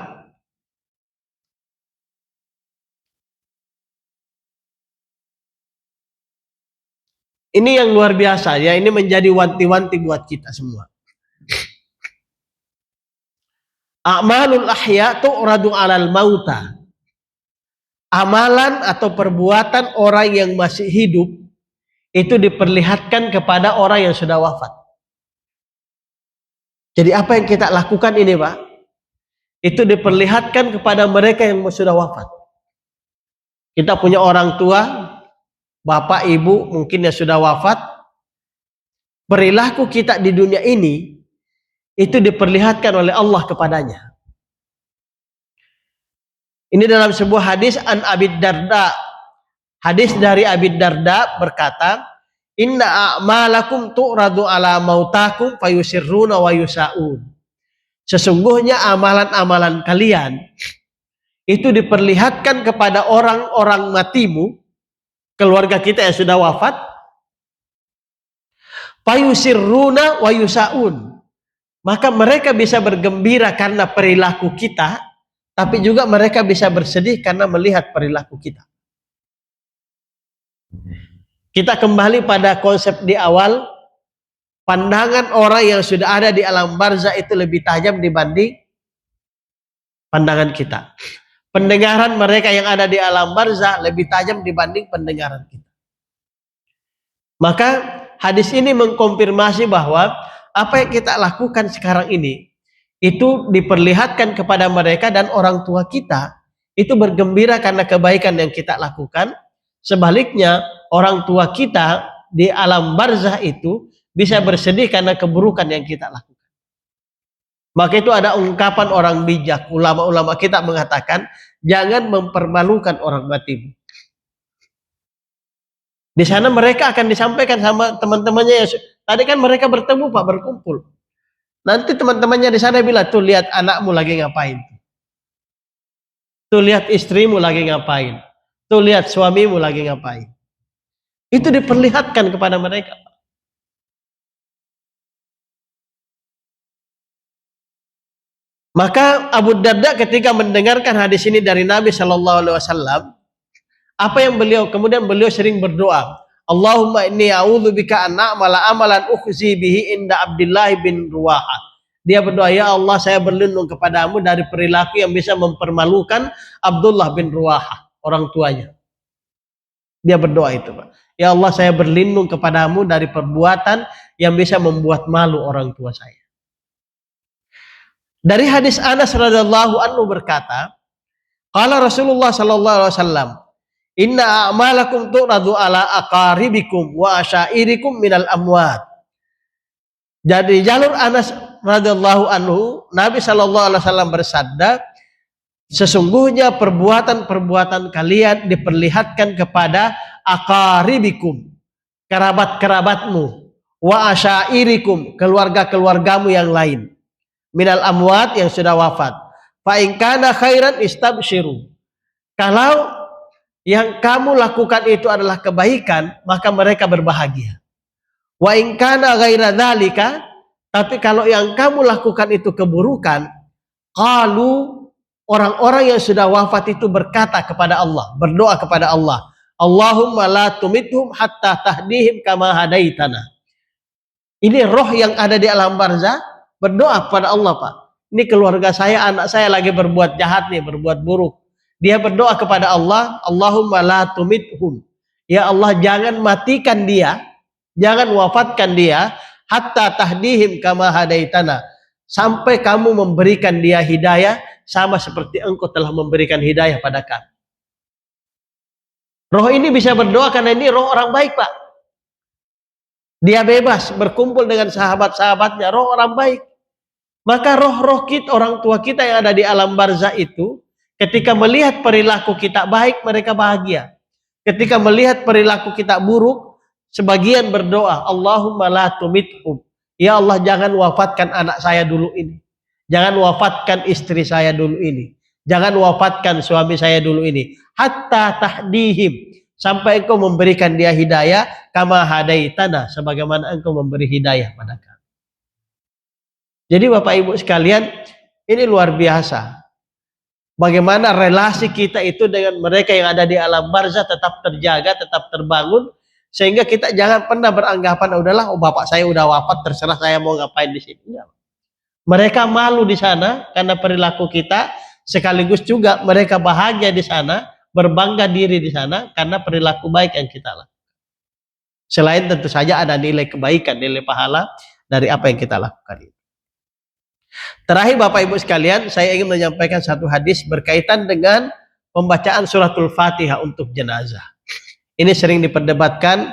ini yang luar biasa ya, ini menjadi wanti-wanti buat kita semua. A'malul ahya tu'radu 'alal mauta. Amalan atau perbuatan orang yang masih hidup itu diperlihatkan kepada orang yang sudah wafat. Jadi apa yang kita lakukan ini Pak, itu diperlihatkan kepada mereka yang sudah wafat. Kita punya orang tua, bapak, ibu mungkin yang sudah wafat. Perilaku kita di dunia ini itu diperlihatkan oleh Allah kepadanya. Ini dalam sebuah hadis an Abi Darda. Hadis dari Abi Darda berkata, inna a'malakum tu'radu ala mautakum fayusirruna wa yusa'un. Sesungguhnya amalan-amalan kalian itu diperlihatkan kepada orang-orang matimu, keluarga kita yang sudah wafat, fayusirruna wa yusa'un. Maka mereka bisa bergembira karena perilaku kita, tapi juga mereka bisa bersedih karena melihat perilaku kita. Kita kembali pada konsep di awal, pandangan orang yang sudah ada di alam barzah itu lebih tajam dibanding pandangan kita. Pendengaran mereka yang ada di alam barzah lebih tajam dibanding pendengaran kita. Maka hadis ini mengkonfirmasi bahwa apa yang kita lakukan sekarang ini itu diperlihatkan kepada mereka, dan orang tua kita itu bergembira karena kebaikan yang kita lakukan. Sebaliknya orang tua kita di alam barzah itu bisa bersedih karena keburukan yang kita lakukan. Maka itu ada ungkapan orang bijak, ulama-ulama kita mengatakan, jangan mempermalukan orang matimu. Di sana mereka akan disampaikan sama teman-temannya. Tadi kan mereka bertemu Pak, berkumpul. Nanti teman-temannya di sana bilang, tuh lihat anakmu lagi ngapain. Tuh lihat istrimu lagi ngapain. Tuh lihat suamimu lagi ngapain. Itu diperlihatkan kepada mereka. Maka Abu Darda ketika mendengarkan hadis ini dari Nabi Shallallahu Alaihi Wasallam, apa yang kemudian beliau sering berdoa, Allahumma inni a'udzubika an a'mala amalan ukhzi bihi inda Abdullah bin Ruwaha. Dia berdoa, ya Allah, saya berlindung kepadamu dari perilaku yang bisa mempermalukan Abdullah bin Ruwaha, orang tuanya. Dia berdoa itu, Pak. Ya Allah, saya berlindung kepadamu dari perbuatan yang bisa membuat malu orang tua saya. Dari hadis Anas radhiyallahu anhu berkata, qala Rasulullah sallallahu alaihi wasallam, inna a'malakum tu'radu ala aqaribikum wa asyairikum minal amwat. Jadi jalur Anas radhiyallahu anhu, Nabi sallallahu alaihi wasallam bersabda, sesungguhnya perbuatan-perbuatan kalian diperlihatkan kepada aqaribikum, kerabat-kerabatmu, wa asyairikum, keluarga-keluargamu yang lain, minal amwat, yang sudah wafat. Fa in kana khairan istabsyiru. Kalau yang kamu lakukan itu adalah kebaikan, maka mereka berbahagia. Wa in kana ghaira dzalika, tapi kalau yang kamu lakukan itu keburukan, qalu, orang-orang yang sudah wafat itu berkata kepada Allah, berdoa kepada Allah, Allahumma la tumithum hatta tahdihim kama hadaitana. Ini roh yang ada di alam barzah berdoa kepada Allah, Pak. Ini keluarga saya, anak saya lagi berbuat jahat nih, berbuat buruk. Dia berdoa kepada Allah, Allahumma la tumithum. Ya Allah, jangan matikan dia, jangan wafatkan dia, hatta tahdihim kama hadaitana. Sampai kamu memberikan dia hidayah, sama seperti engkau telah memberikan hidayah pada kami. Roh ini bisa berdoa karena ini roh orang baik, Pak. Dia bebas berkumpul dengan sahabat-sahabatnya, roh orang baik. Maka roh-roh kita, orang tua kita yang ada di alam barzah itu, ketika melihat perilaku kita baik, mereka bahagia. Ketika melihat perilaku kita buruk, sebagian berdoa, Allahumma la tumithum. Ya Allah, jangan wafatkan anak saya dulu ini. Jangan wafatkan istri saya dulu ini. Jangan wafatkan suami saya dulu ini. Hatta tahdihim. Sampai engkau memberikan dia hidayah. Kama hadaitana. Sebagaimana engkau memberi hidayah pada kami. Jadi Bapak Ibu sekalian, ini luar biasa. Bagaimana relasi kita itu dengan mereka yang ada di alam barzah tetap terjaga, tetap terbangun. Sehingga kita jangan pernah beranggapan, udahlah, bapak saya udah wafat, terserah saya mau ngapain di sini. Mereka malu di sana karena perilaku kita, sekaligus juga mereka bahagia di sana, berbangga diri di sana karena perilaku baik yang kita lakukan. Selain tentu saja ada nilai kebaikan, nilai pahala dari apa yang kita lakukan. Terakhir Bapak Ibu sekalian, saya ingin menyampaikan satu hadis berkaitan dengan pembacaan suratul Fatihah untuk jenazah. Ini sering diperdebatkan.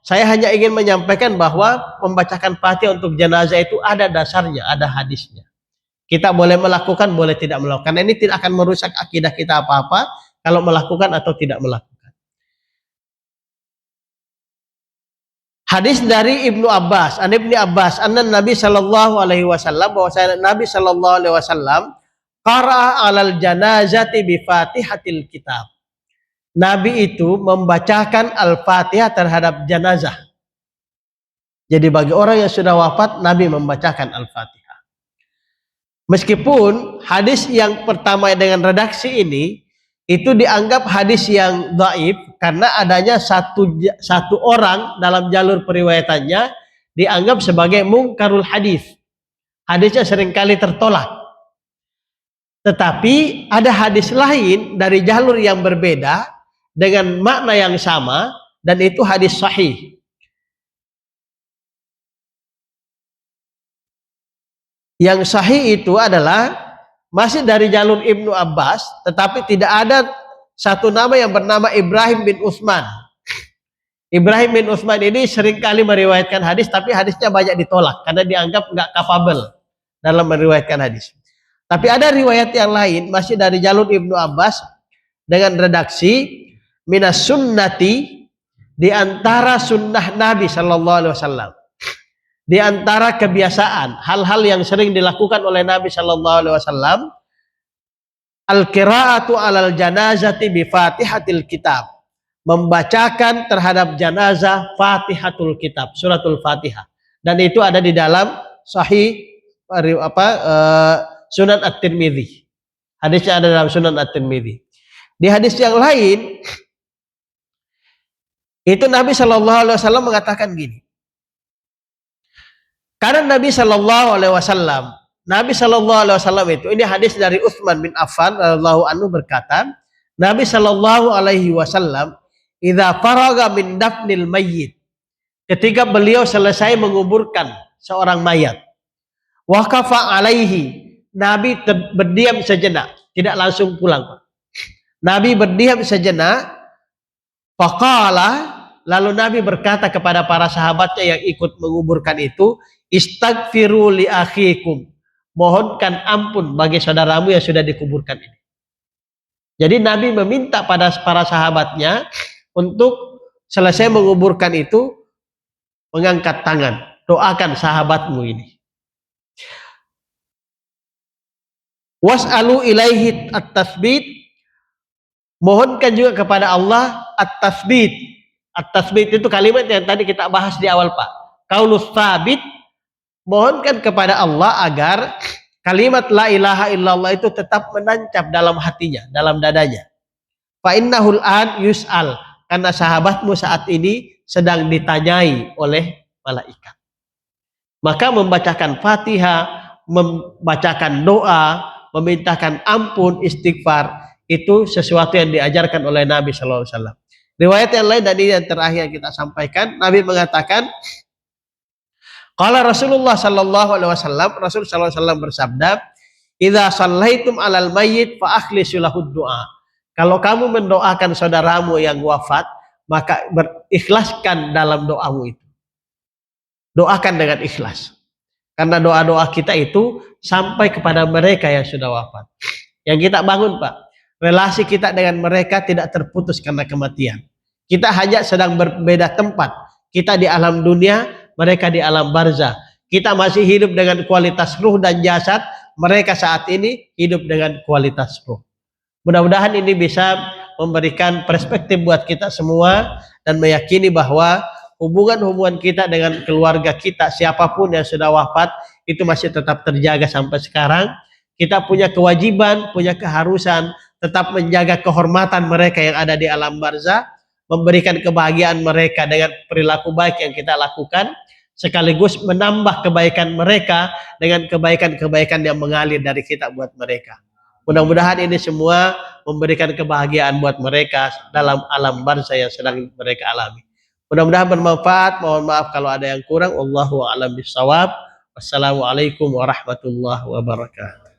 Saya hanya ingin menyampaikan bahwa membacakan Fatihah untuk jenazah itu ada dasarnya, ada hadisnya. Kita boleh melakukan, boleh tidak melakukan. Ini tidak akan merusak akidah kita apa-apa kalau melakukan atau tidak melakukan. Hadis dari Ibnu Abbas, Ibnu Abbas, anna Nabi sallallahu alaihi wasallam, bahwa Nabi sallallahu alaihi wasallam qara'a 'alal janazati bi Fatihatil kitab. Nabi itu membacakan Al-Fatihah terhadap jenazah. Jadi bagi orang yang sudah wafat, Nabi membacakan Al-Fatihah. Meskipun hadis yang pertama dengan redaksi ini itu dianggap hadis yang dhaif karena adanya satu orang dalam jalur periwayatannya dianggap sebagai mungkarul hadis. Hadisnya seringkali tertolak. Tetapi ada hadis lain dari jalur yang berbeda dengan makna yang sama, dan itu hadis sahih. Yang sahih itu adalah masih dari jalur Ibnu Abbas, tetapi tidak ada satu nama yang bernama Ibrahim bin Utsman. Ibrahim bin Utsman ini seringkali meriwayatkan hadis, tapi hadisnya banyak ditolak karena dianggap nggak capable dalam meriwayatkan hadis. Tapi ada riwayat yang lain masih dari jalur Ibnu Abbas dengan redaksi minas sunnati, di antara sunnah Nabi sallallahu alaihi wasallam, di antara kebiasaan hal-hal yang sering dilakukan oleh Nabi sallallahu alaihi wasallam, al-qira'atu 'alal janazati bi Fatihatil kitab, membacakan terhadap jenazah Fatihatul kitab, suratul Fatihah, dan itu ada di dalam sahih Sunan At-Tirmidzi. Hadisnya ada dalam Sunan At-Tirmidzi. Di hadis yang lain itu Nabi Shallallahu Alaihi Wasallam mengatakan gini. Karena Nabi Shallallahu Alaihi Wasallam itu, ini hadis dari Utsman bin Affan radhiyallahu anhu berkata, Nabi Shallallahu Alaihi Wasallam, idza faraga min dafnil mayyit, ketika beliau selesai menguburkan seorang mayat, waqafa alaihi, Nabi berdiam sejenak, tidak langsung pulang. Nabi berdiam sejenak, faqala, lalu Nabi berkata kepada para sahabatnya yang ikut menguburkan itu, istaghfiru li akhikum, mohonkan ampun bagi saudaramu yang sudah dikuburkan ini. Jadi Nabi meminta pada para sahabatnya untuk selesai menguburkan itu mengangkat tangan, doakan sahabatmu ini. Was'alu ilaihi at-tasbit, mohonkan juga kepada Allah at-tasbit. At-tasbit itu kalimat yang tadi kita bahas di awal, Pak. Qaulus tsabit, mohonkan kepada Allah agar kalimat la ilaha illallah itu tetap menancap dalam hatinya, dalam dadanya. Fa innahul an yus'al, karena sahabatmu saat ini sedang ditanyai oleh malaikat. Maka membacakan Fatihah, membacakan doa, memintakan ampun, istighfar, itu sesuatu yang diajarkan oleh Nabi Sallallahu Alaihi Wasallam. Riwayat yang lain dan ini yang terakhir kita sampaikan, Nabi mengatakan, qala Rasulullah Sallallahu Alaihi Wasallam, Rasul Sallallahu Alaihi Wasallam bersabda, idza shallaitum alal mayyit fa akhlisu lahud du'a. Kalau kamu mendoakan saudaramu yang wafat, maka berikhlaskan dalam doamu itu. Doakan dengan ikhlas. Karena doa-doa kita itu sampai kepada mereka yang sudah wafat. Yang kita bangun, Pak, relasi kita dengan mereka tidak terputus karena kematian. Kita hanya sedang berbeda tempat. Kita di alam dunia, mereka di alam barzah. Kita masih hidup dengan kualitas ruh dan jasad, mereka saat ini hidup dengan kualitas ruh. Mudah-mudahan ini bisa memberikan perspektif buat kita semua dan meyakini bahwa hubungan-hubungan kita dengan keluarga kita, siapapun yang sudah wafat, itu masih tetap terjaga sampai sekarang. Kita punya kewajiban, punya keharusan, tetap menjaga kehormatan mereka yang ada di alam barzah, memberikan kebahagiaan mereka dengan perilaku baik yang kita lakukan, sekaligus menambah kebaikan mereka dengan kebaikan-kebaikan yang mengalir dari kita buat mereka. Mudah-mudahan ini semua memberikan kebahagiaan buat mereka dalam alam barzah yang sedang mereka alami. Mudah-mudahan bermanfaat. Mohon maaf kalau ada yang kurang. Wallahu a'lam bishawab. Wassalamualaikum warahmatullahi wabarakatuh.